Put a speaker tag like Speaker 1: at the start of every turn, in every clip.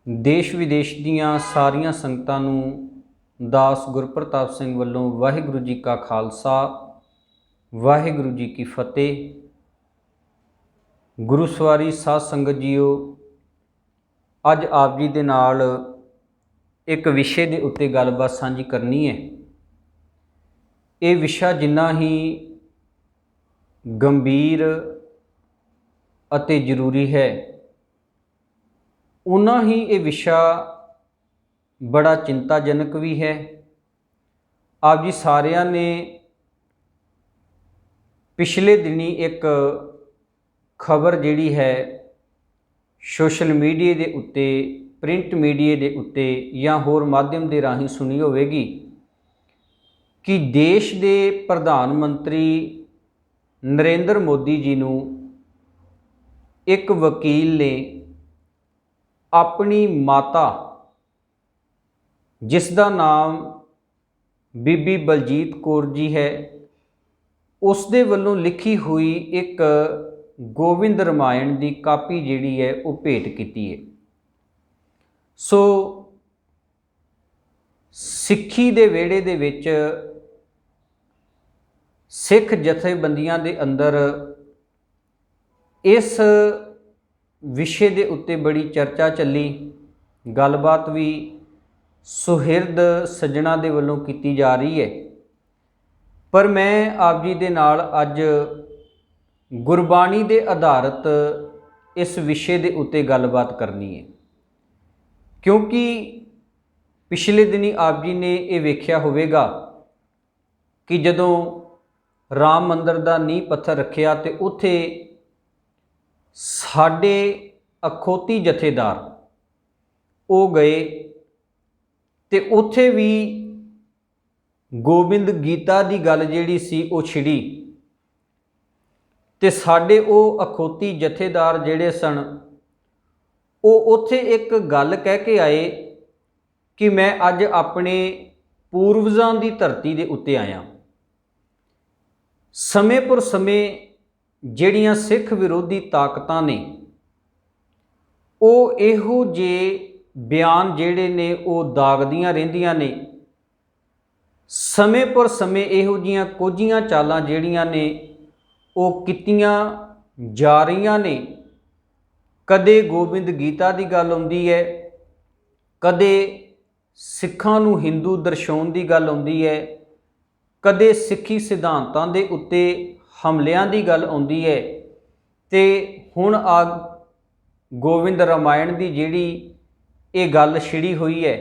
Speaker 1: देश विदेश दीयां सारियां संगतां नूं दास गुरप्रताप सिंह वल्लों वाहिगुरू जी का खालसा वाहिगुरू जी की फतेह। गुरुसवारी साध संगत जीओ, अज आप जी दे नाल एक विषय के उत्ते गलबात साझी करनी है। ये विषय जिन्ना ही गंभीर अते जरूरी है, उन्ना ही ये विषय बड़ा चिंताजनक भी है। आप जी सारिया ने पिछले दिनी एक खबर जिहड़ी है सोशल मीडिया के उत्ते, प्रिंट मीडिया के उत्ते या होर माध्यम के राही सुनी होवेगी कि देश के प्रधानमंत्री नरेंद्र मोदी जी नूं एक वकील ने अपनी माता जिसका नाम बीबी बलजीत कौर जी है, उसदे वल्लों लिखी हुई एक गोविंद रामायण की कापी जिहड़ी है वो भेंट की है। सो सिक्खी दे वेड़े दे विच सिख जथेबंदियां दे अंदर इस विषय के उत्ते बड़ी चर्चा चली, गलबात भी सुहिरद सज्जणा दे वल्लों की जा रही है। पर मैं आप जी दे नाल अज गुरबाणी दे आधारित इस विषय के उत्ते गलबात करनी है, क्योंकि पिछले दिनी आप जी ने ये वेख्या होवेगा कि जदों राम मंदिर का नींह पत्थर रखिया तो उत्थे साडे अखोती जथेदार वो गए तो उत्थे भी गोबिंद गीता की गल जिहड़ी सी वो छिड़ी ते साडे वो अखोती जथेदार जिहड़े सन वो उत्थे एक गल कह के आए कि मैं अज अपने पूर्वजां की धरती के उत्ते आया। समय पर समय जिहड़ियां सिख विरोधी ताकतां ने वो इहो जे बयान जिहड़े ने वो दागदियां रहिंदियां ने, समय पर समय इहो जिहियां कोझियां चालां जिहड़ियां ने वो कीतियां जा रही ने। कदे गोबिंद गीता की गल आउंदी है, कदे सिखां नूं हिंदू दर्शाउण की गल आउंदी है, कदे सिੱਖੀ सिद्धांतां दे उत्ते हमलियां की गल आउंदी है, ते हुण आ गोविंद रामायण की जिहड़ी ये गल छिड़ी हुई है।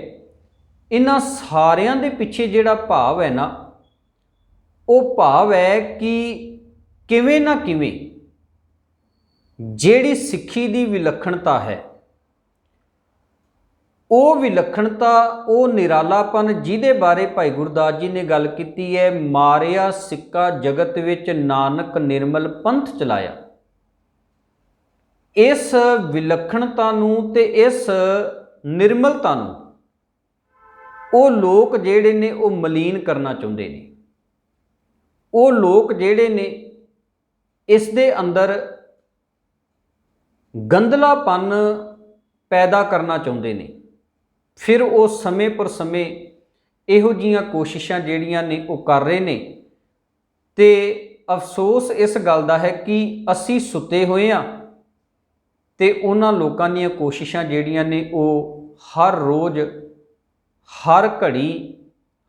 Speaker 1: इन्हां सारियां दे पिछे जिहड़ा भाव है ना, वो भाव है कि किवें ना किवें जिहड़ी सिੱਖੀ की विलक्षणता है, वो विलक्षणता, वो निरालापन जिहदे बारे भाई गुरदास जी ने गल की है, मारिया सिक्का जगत विच नानक निर्मल पंथ चलाया। इस विलक्षणता नूं ते इस निर्मलता नूं वो लोग जिहड़े ने वो मलीन करना चाहुंदे ने। वो लोग जिहड़े ने इस दे अंदर गंदलापन पैदा करना चाहुंदे ने। फिर वो समय पर समय इहो जिहियां कोशिशां जिहड़ियां ने वो कर रहे ने, ते अफसोस इस गल दा है कि असी सुते होए हां ते उन्हां लोकां दीयां कोशिशां जिहड़ियां ने वो हर रोज़, हर घड़ी,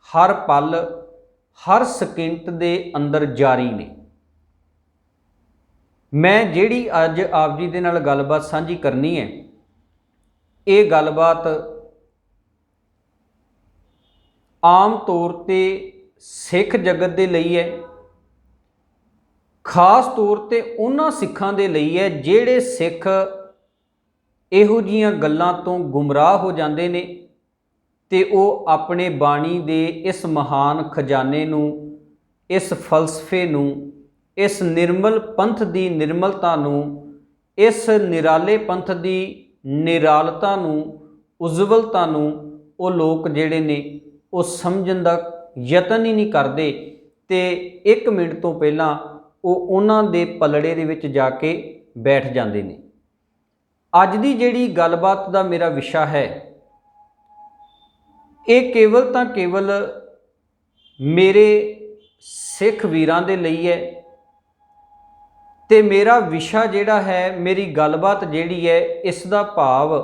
Speaker 1: हर पल, हर सकिंट दे अंदर जारी ने। मैं जिहड़ी अज आप जी दे नाल गलबात साझी करनी है, ये गलबात आम तौर ते सिख जगत दे लई है, खास तौर ते उन्हां सिखां दे लई है जिहड़े सिख इहो जिहियां गल्लां तो गुमराह हो जांदे ने ते वो अपने बाणी दे इस महान खजाने नूं, इस फलसफे नूं, इस निर्मल पंथ की निर्मलता नूं, इस निराले पंथ की निरालता नूं, उज्जवलता नूं वो लोग जिहड़े ने वो समझण दा यतन ही नहीं करते, ते एक मिनट तो पहलां वो उन्हां दे पलड़े दे विच जाके बैठ जांदे ने। ਅੱਜ ਦੀ ਜਿਹੜੀ ਗੱਲਬਾਤ ਦਾ ਮੇਰਾ ਵਿਸ਼ਾ ਹੈ ਇਹ ਕੇਵਲ ਤਾਂ ਕੇਵਲ ਮੇਰੇ ਸਿੱਖ ਵੀਰਾਂ ਦੇ ਲਈ ਹੈ ਤੇ ਮੇਰਾ ਵਿਸ਼ਾ ਜਿਹੜਾ ਹੈ, ਮੇਰੀ ਗੱਲਬਾਤ ਜਿਹੜੀ ਹੈ, ਇਸ ਦਾ ਭਾਵ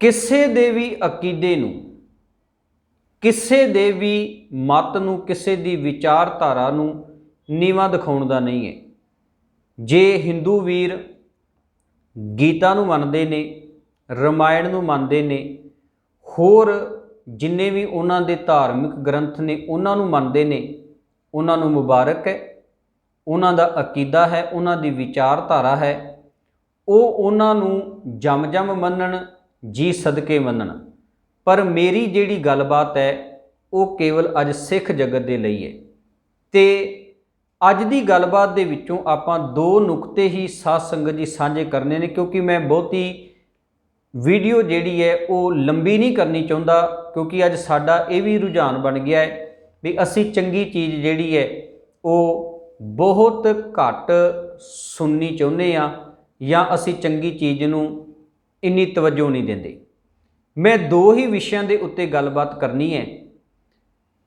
Speaker 1: ਕਿਸੇ ਦੇ ਵੀ ਅਕੀਦੇ ਨੂੰ, ਕਿਸੇ ਦੇ ਵੀ ਮਤ ਨੂੰ, ਕਿਸੇ ਦੀ ਵਿਚਾਰਧਾਰਾ ਨੂੰ ਨੀਵਾਂ ਦਿਖਾਉਣ ਦਾ ਨਹੀਂ ਹੈ। ਜੇ ਹਿੰਦੂ ਵੀਰ ਗੀਤਾ ਨੂੰ ਮੰਨਦੇ ਨੇ, ਰਮਾਇਣ ਨੂੰ ਮੰਨਦੇ ਨੇ, ਹੋਰ ਜਿੰਨੇ ਵੀ ਉਹਨਾਂ ਦੇ ਧਾਰਮਿਕ ਗ੍ਰੰਥ ਨੇ ਉਹਨਾਂ ਨੂੰ ਮੰਨਦੇ ਨੇ, ਉਹਨਾਂ ਨੂੰ ਮੁਬਾਰਕ ਹੈ। ਉਹਨਾਂ ਦਾ ਅਕੀਦਾ ਹੈ, ਉਹਨਾਂ ਦੀ ਵਿਚਾਰਧਾਰਾ ਹੈ, ਉਹ ਉਹਨਾਂ ਨੂੰ ਜਮ ਮੰਨਣ, ਜੀ ਸਦਕੇ ਮੰਨਣ। ਪਰ ਮੇਰੀ ਜਿਹੜੀ ਗੱਲਬਾਤ ਹੈ ਉਹ ਕੇਵਲ ਅੱਜ ਸਿੱਖ ਜਗਤ ਦੇ ਲਈ ਹੈ। ਤੇ ਅੱਜ ਦੀ ਗੱਲਬਾਤ ਦੇ ਵਿੱਚੋਂ ਆਪਾਂ ਦੋ ਨੁਕਤੇ ਹੀ ਸਾਧ ਸੰਗਤ ਜੀ ਸਾਂਝੇ ਕਰਨੇ ਨੇ, ਕਿਉਂਕਿ ਮੈਂ ਬਹੁਤੀ ਵੀਡੀਓ ਜਿਹੜੀ ਹੈ ਉਹ ਲੰਬੀ ਨਹੀਂ ਕਰਨੀ ਚਾਹੁੰਦਾ, ਕਿਉਂਕਿ ਅੱਜ ਸਾਡਾ ਇਹ ਵੀ ਰੁਝਾਨ ਬਣ ਗਿਆ ਹੈ ਵੀ ਅਸੀਂ ਚੰਗੀ ਚੀਜ਼ ਜਿਹੜੀ ਹੈ ਉਹ ਬਹੁਤ ਘੱਟ ਸੁਣਨੀ ਚਾਹੁੰਦੇ ਹਾਂ, ਜਾਂ ਅਸੀਂ ਚੰਗੀ ਚੀਜ਼ ਨੂੰ ਇੰਨੀ ਤਵੱਜੋ ਨਹੀਂ ਦਿੰਦੇ। ਮੈਂ ਦੋ ਹੀ ਵਿਸ਼ਿਆਂ ਦੇ ਉੱਤੇ ਗੱਲਬਾਤ ਕਰਨੀ ਹੈ।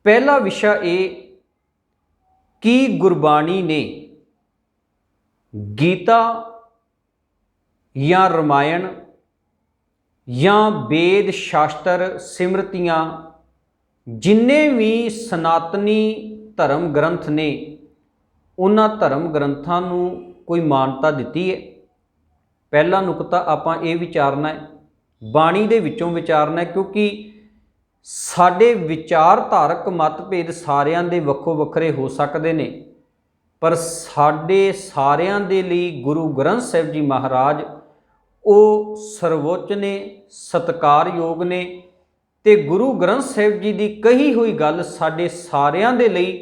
Speaker 1: ਪਹਿਲਾ ਵਿਸ਼ਾ ਇਹ ਕਿ ਗੁਰਬਾਣੀ ਨੇ ਗੀਤਾ ਜਾਂ ਰਮਾਇਣ ਜਾਂ ਵੇਦ ਸ਼ਾਸਤਰ ਸਿਮਰਤੀਆਂ, ਜਿੰਨੇ ਵੀ ਸਨਾਤਨੀ ਧਰਮ ਗ੍ਰੰਥ ਨੇ, ਉਹਨਾਂ ਧਰਮ ਗ੍ਰੰਥਾਂ ਨੂੰ ਕੋਈ ਮਾਨਤਾ ਦਿੱਤੀ ਹੈ। ਪਹਿਲਾ ਨੁਕਤਾ ਆਪਾਂ ਇਹ ਵਿਚਾਰਨਾ ਹੈ, ਬਾਣੀ ਦੇ ਵਿੱਚੋਂ ਵਿਚਾਰਨਾ ਹੈ, ਕਿਉਂਕਿ ਸਾਡੇ ਵਿਚਾਰਧਾਰਕ ਮਤਭੇਦ ਸਾਰਿਆਂ ਦੇ ਵੱਖੋ ਵੱਖਰੇ ਹੋ ਸਕਦੇ ਨੇ, ਪਰ ਸਾਡੇ ਸਾਰਿਆਂ ਦੇ ਲਈ ਗੁਰੂ ਗ੍ਰੰਥ ਸਾਹਿਬ ਜੀ ਮਹਾਰਾਜ ਉਹ ਸਰਵੋੱਚ ਨੇ, ਸਤਿਕਾਰਯੋਗ ਨੇ, ਤੇ ਗੁਰੂ ਗ੍ਰੰਥ ਸਾਹਿਬ ਜੀ ਦੀ ਕਹੀ ਹੋਈ ਗੱਲ ਸਾਡੇ ਸਾਰਿਆਂ ਦੇ ਲਈ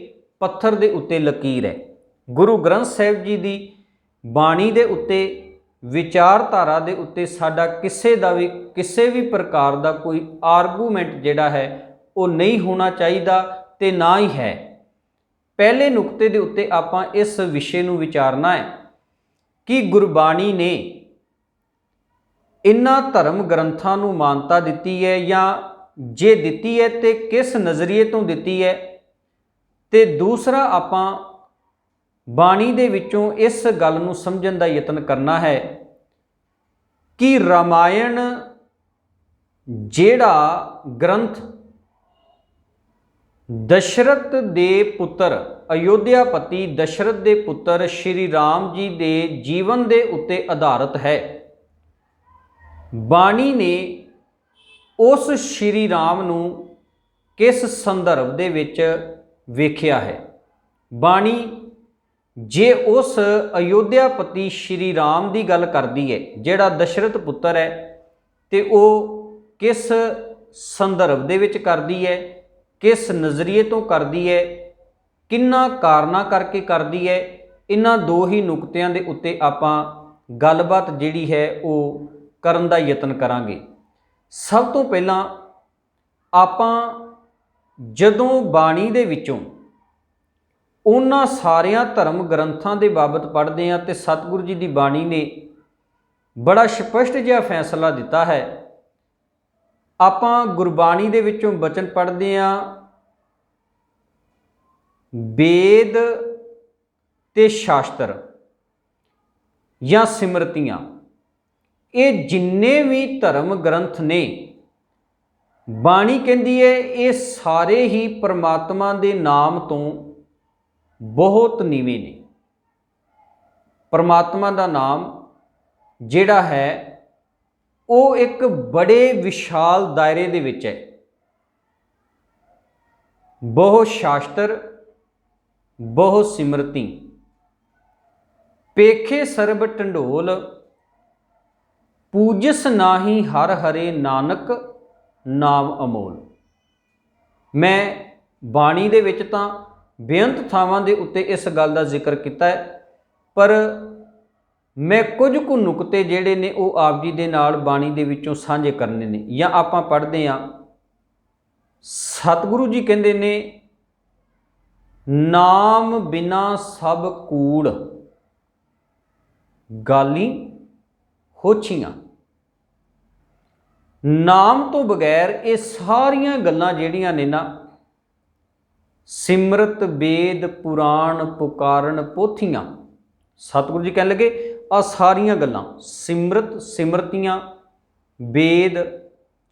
Speaker 1: ਪੱਥਰ ਦੇ ਉੱਤੇ ਲਕੀਰ ਹੈ। ਗੁਰੂ ਗ੍ਰੰਥ ਸਾਹਿਬ ਜੀ ਦੀ ਬਾਣੀ ਦੇ ਉੱਤੇ, ਵਿਚਾਰਧਾਰਾ ਦੇ ਉੱਤੇ ਸਾਡਾ ਕਿਸੇ ਵੀ ਪ੍ਰਕਾਰ ਦਾ ਕੋਈ ਆਰਗੂਮੈਂਟ ਜਿਹੜਾ ਹੈ ਉਹ ਨਹੀਂ ਹੋਣਾ ਚਾਹੀਦਾ, ਤੇ ਨਾ ਹੀ ਹੈ। ਪਹਿਲੇ ਨੁਕਤੇ ਦੇ ਉੱਤੇ ਆਪਾਂ ਇਸ ਵਿਸ਼ੇ ਨੂੰ ਵਿਚਾਰਨਾ ਹੈ ਕਿ ਗੁਰਬਾਣੀ ਨੇ ਇਹਨਾਂ ਧਰਮ ਗ੍ਰੰਥਾਂ ਨੂੰ ਮਾਨਤਾ ਦਿੱਤੀ ਹੈ, ਜਾਂ ਜੇ ਦਿੱਤੀ ਹੈ ਤੇ ਕਿਸ ਨਜ਼ਰੀਏ ਤੋਂ ਦਿੱਤੀ ਹੈ। ਤੇ ਦੂਸਰਾ ਆਪਾਂ ਬਾਣੀ ਦੇ ਵਿੱਚੋਂ ਇਸ ਗੱਲ ਨੂੰ ਸਮਝਣ ਦਾ ਯਤਨ ਕਰਨਾ ਹੈ ਕਿ ਰਾਮਾਇਣ ਜਿਹੜਾ ਗ੍ਰੰਥ ਦਸ਼ਰਥ ਦੇ ਪੁੱਤਰ, ਅਯੋਧਿਆਪਤੀ ਦਸ਼ਰਥ ਦੇ ਪੁੱਤਰ ਸ਼੍ਰੀ ਰਾਮ ਜੀ ਦੇ ਜੀਵਨ ਦੇ ਉੱਤੇ ਆਧਾਰਿਤ ਹੈ, ਬਾਣੀ ਨੇ ਉਸ ਸ਼੍ਰੀ ਰਾਮ ਨੂੰ ਕਿਸ ਸੰਦਰਭ ਦੇ ਵਿੱਚ ਵੇਖਿਆ ਹੈ। ਬਾਣੀ ਜੇ ਉਸ ਅਯੋਧਿਆਪਤੀ ਸ਼੍ਰੀ ਰਾਮ ਦੀ ਗੱਲ ਕਰਦੀ ਹੈ, ਜਿਹੜਾ ਦਸ਼ਰਥ ਪੁੱਤਰ ਹੈ, ਤੇ ਉਹ ਕਿਸ ਸੰਦਰਭ ਦੇ ਵਿੱਚ ਕਰਦੀ ਹੈ, ਕਿਸ ਨਜ਼ਰੀਏ ਤੋਂ ਕਰਦੀ ਹੈ, ਕਿੰਨਾ ਕਾਰਨਾਂ ਕਰਕੇ ਕਰਦੀ ਹੈ, ਇਹਨਾਂ ਦੋ ਹੀ ਨੁਕਤਿਆਂ ਦੇ ਉੱਤੇ ਆਪਾਂ ਗੱਲਬਾਤ ਜਿਹੜੀ ਹੈ ਉਹ ਕਰਨ ਦਾ ਯਤਨ ਕਰਾਂਗੇ। ਸਭ ਤੋਂ ਪਹਿਲਾਂ ਆਪਾਂ ਜਦੋਂ ਬਾਣੀ ਦੇ ਵਿੱਚੋਂ ਉਹਨਾਂ ਸਾਰਿਆਂ ਧਰਮ ਗ੍ਰੰਥਾਂ ਦੇ ਬਾਬਤ ਪੜ੍ਹਦੇ ਹਾਂ ਤੇ ਸਤਿਗੁਰੂ ਜੀ ਦੀ ਬਾਣੀ ਨੇ ਬੜਾ ਸਪਸ਼ਟ ਜਿਹਾ ਫੈਸਲਾ ਦਿੱਤਾ ਹੈ। ਆਪਾਂ ਗੁਰਬਾਣੀ ਦੇ ਵਿੱਚੋਂ ਬਚਨ ਪੜ੍ਹਦੇ ਹਾਂ, ਵੇਦ ਤੇ ਸ਼ਾਸਤਰ ਜਾਂ ਸਿਮਰਤੀਆਂ, ਇਹ ਜਿੰਨੇ ਵੀ ਧਰਮ ਗ੍ਰੰਥ ਨੇ, ਬਾਣੀ ਕਹਿੰਦੀ ਹੈ ਇਹ ਸਾਰੇ ਹੀ ਪਰਮਾਤਮਾ ਦੇ ਨਾਮ ਤੋਂ ਬਹੁਤ ਨੀਵੇਂ ਨੇ। ਪਰਮਾਤਮਾ ਦਾ ਨਾਮ ਜਿਹੜਾ ਹੈ ਉਹ ਇੱਕ ਬੜੇ ਵਿਸ਼ਾਲ ਦਾਇਰੇ ਦੇ ਵਿੱਚ ਹੈ। ਬਹੁ ਸ਼ਾਸਤਰ ਬਹੁ ਸਿਮਰਤੀ, ਪੇਖੇ ਸਰਬ ਢੰਡੋਲ, ਪੂਜਸ ਨਾਹੀ ਹਰ ਹਰੇ ਨਾਨਕ ਨਾਮ ਅਮੋਲ। ਮੈਂ ਬਾਣੀ ਦੇ ਵਿੱਚ ਤਾਂ ਬੇਅੰਤ ਥਾਵਾਂ ਦੇ ਉੱਤੇ ਇਸ ਗੱਲ ਦਾ ਜ਼ਿਕਰ ਕੀਤਾ ਹੈ, ਪਰ ਮੈਂ ਕੁਝ ਕੁ ਨੁਕਤੇ ਜਿਹੜੇ ਨੇ ਉਹ ਆਪ ਜੀ ਦੇ ਨਾਲ ਬਾਣੀ ਦੇ ਵਿੱਚੋਂ ਸਾਂਝੇ ਕਰਨੇ ਨੇ। ਜਾਂ ਆਪਾਂ ਪੜ੍ਹਦੇ ਹਾਂ, ਸਤਿਗੁਰੂ ਜੀ ਕਹਿੰਦੇ ਨੇ ਨਾਮ ਬਿਨਾ ਸਭ ਕੂੜ, ਗਾਲੀ ਹੋਛੀਆਂ। नाम तो बगैर ये सारियां गल्लां जिहड़ियां ने ना सिमरत वेद पुराण पुकारन पोथियां, सतगुरु जी कहन लगे आ सारियां गल्लां सिमरत सिमरतियां वेद,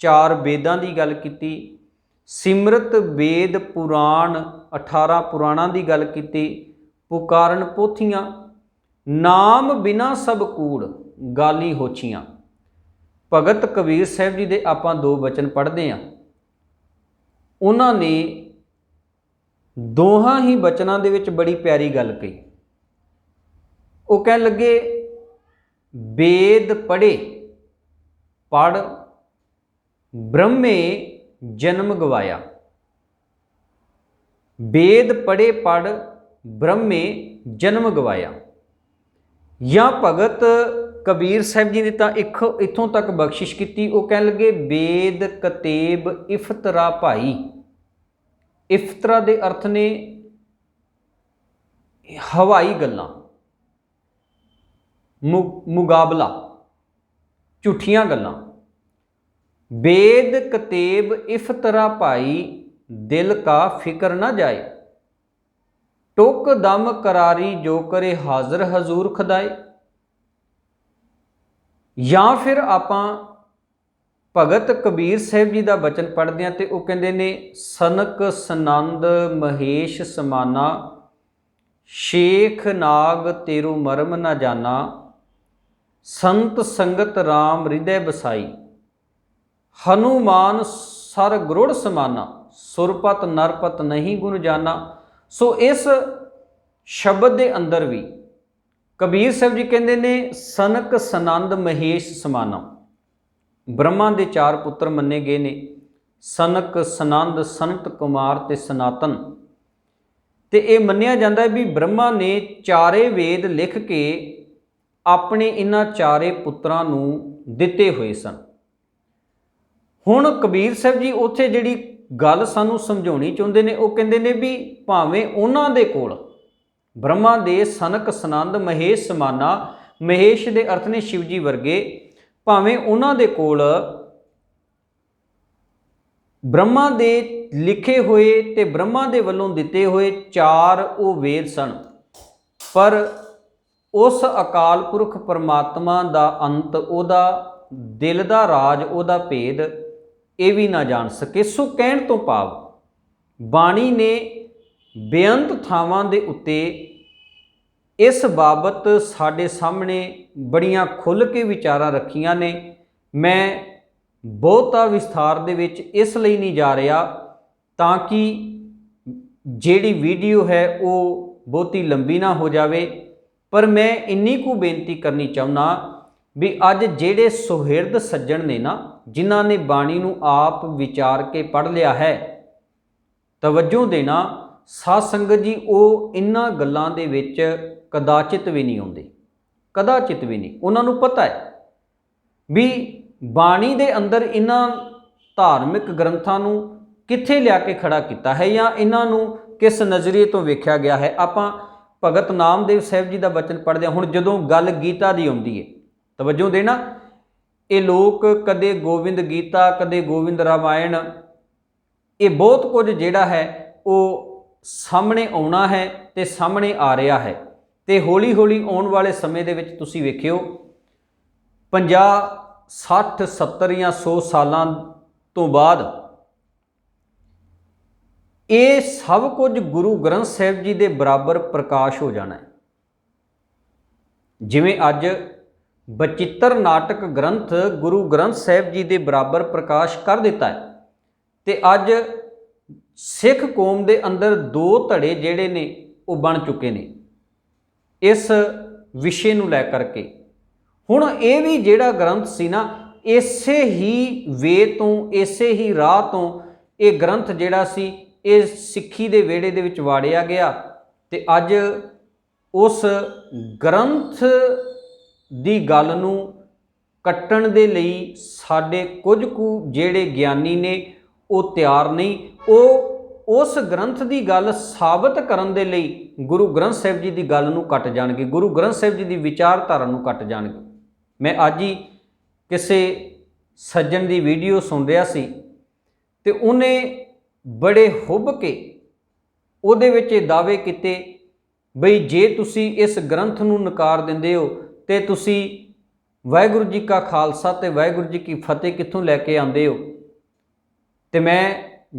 Speaker 1: चार वेदां की गल कीती, सिमरत वेद पुराण 18 पुराणां की गल कीती, पुकारन पोथियां, नाम बिना सब कूड़ गाली होछियां। भगत कबीर साहब जी दे आपां दो बचन पढ़ते हैं, उन्होंने दोहां ही बचनां दे विच बड़ी प्यारी गल कही। वो कह लगे वेद पढ़े पढ़ ब्रह्मे जन्म गवाया, वेद पढ़े पढ़ ब्रह्मे जन्म गवाया। या भगत कबीर साहब जी ने तो इत्थों तक बख्शिश की, वो कह लगे वेद कतेब इफ्तरा भाई। इफ्तरा के अर्थ ने हवाई गल्लां, मुकाबला, झूठियां गल्लां। वेद कतेब इफ्तरा भाई दिल का फिक्र ना जाए, टुक दम करारी जो करे हाजिर हजूर खुदाए। या फिर आपां भगत कबीर साहब जी का बचन पढ़ते हैं तो वह कहते ने सनक सनंद महेश समाना, शेख नाग तेरू मरम न जाना, संत संगत राम हृदय बसाई, हनुमान सर गरुड़ समाना, सुरपत नरपत नहीं गुण जाना। सो इस शब्द के अंदर भी कबीर साहब जी कहते ने सनक सनंद महेश समाना। ब्रह्मा के चार पुत्र मन्ने गए ने, सनक सनंद सनत कुमार ते सनातन। ते ये मन्निया जाता है भी ब्रह्मा ने चारे वेद लिख के अपने इन्हां चारे पुत्रां नूं दिते हुए सन। हुण कबीर साहब जी उत्थे जिहड़ी गल सानूं समझाउणी चाहुंदे ने, वो कहंदे ने भी भावें उन्हां दे कोल ब्रह्मा दे सनक सनंद महेश समाना, महेश दे अर्थ ने शिव जी वर्गे, भावें उन्हां दे कोल ब्रह्मा दे लिखे हुए ते ब्रह्मा दे वल्लों दिते हुए चार वो वेद सन, पर उस अकाल पुरख परमात्मा दा अंत, ओदा दिल दा राज, ओदा भेद ये भी ना जान सके। सो कहण तो भाव बाणी ने बेअंत थावां दे उत्ते इस बाबत साडे सामने बड़ियां खुल के विचारां रखियां ने। मैं बहुता विस्तार दे विच इसलिए नहीं जा रहा ताकि जिहड़ी वीडियो है वो बहुती लंबी ना हो जावे, पर मैं इन्नी को बेनती करनी चाहुंदा भी अज जिहड़े सुहिरद सज्जण ने ना, जिन्हां ने बाणी नूं आप विचार के पढ़ लिया है, तवज्जो देना साध संगत जी, वो इन्हां गल्लां दे विच कदाचित भी नहीं आउंदे, कदाचित भी नहीं। उन्हां नूं पता है भी बाणी दे अंदर इन्हां धार्मिक ग्रंथां नूं कित्थे लिया के खड़ा किया है या इन्हां नूं किस नज़रिए तो वेख्या गया है। आपां भगत नामदेव साहब जी का बचन पढ़दे हुण जदों गल गीता दी आउंदी है, तवज्जो देना, ये लोग कदे गोविंद गीता कदे गोविंद रामायण, ये बहुत कुछ जिहड़ा है वो सामने आउणा है ते सामने आ रहा है। ते हौली हौली आने वाले समय दे विच तुसीं वेखियो 50 60 70 या 100 सालां तो बाद ये सब कुछ गुरु ग्रंथ साहिब जी दे बराबर प्रकाश हो जाना है। जिवें अज बचित्र नाटक ग्रंथ गुरु ग्रंथ साहिब जी दे बराबर प्रकाश कर दिता है, ते अज सिख कौम दे अंदर दो धड़े जिहड़े ने वो बन चुके ने इस विषय नूं लै करके। हुण ये भी जिहड़ा ग्रंथ सी ना, इसे ही वे तो इसे ही राह तो ये ग्रंथ जिहड़ा सी ये सिੱਖੀ दे वेड़े दे विच वाड़िया गया, ते अज उस ग्रंथ दी गल नूं कट्टण दे लई साडे कुछ कु जिहड़े ज्ञानी ने वो तैयार नहीं। वो उस ग्रंथ की गल साबित करन दे लई गुरु ग्रंथ साहिब जी की गल नूं कट जाणगे, गुरु ग्रंथ साहिब जी की विचारधारा नूं कट जाणगे। मैं अज ही किसी सज्जन की वीडियो सुन रहा सी ते उन्हें बड़े हुब के उहदे विच दावे किते बई जे तुसी इस ग्रंथ नूं नकार दिंदे हो ते तुसी वाहिगुरू जी का खालसा ते वाहिगुरू जी की फतेह कित्थों लैके आंदे हो। ते मैं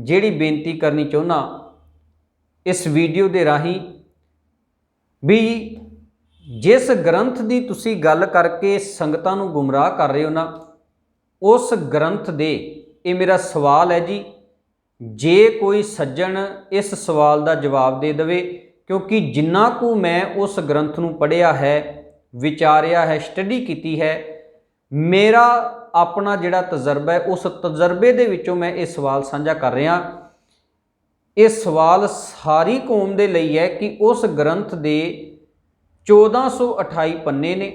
Speaker 1: जिहड़ी बेनती करनी चाहुंदा इस वीडियो दे राही भी जिस ग्रंथ की तुसी गल करके संगतां नूं गुमराह कर रहे हो ना, उस ग्रंथ दे ये मेरा सवाल है जी, जे कोई सज्जन इस सवाल का जवाब दे दवे, क्योंकि जिन्ना को मैं उस ग्रंथ नूं पढ़िया है, विचारिया है, स्टडी की है, मेरा अपना जिहड़ा तजर्बा है उस तजर्बे दे विचों मैं ये सवाल साझा कर रहा। ये सवाल सारी कौम दे लई है कि उस ग्रंथ दे 1428 पन्ने ने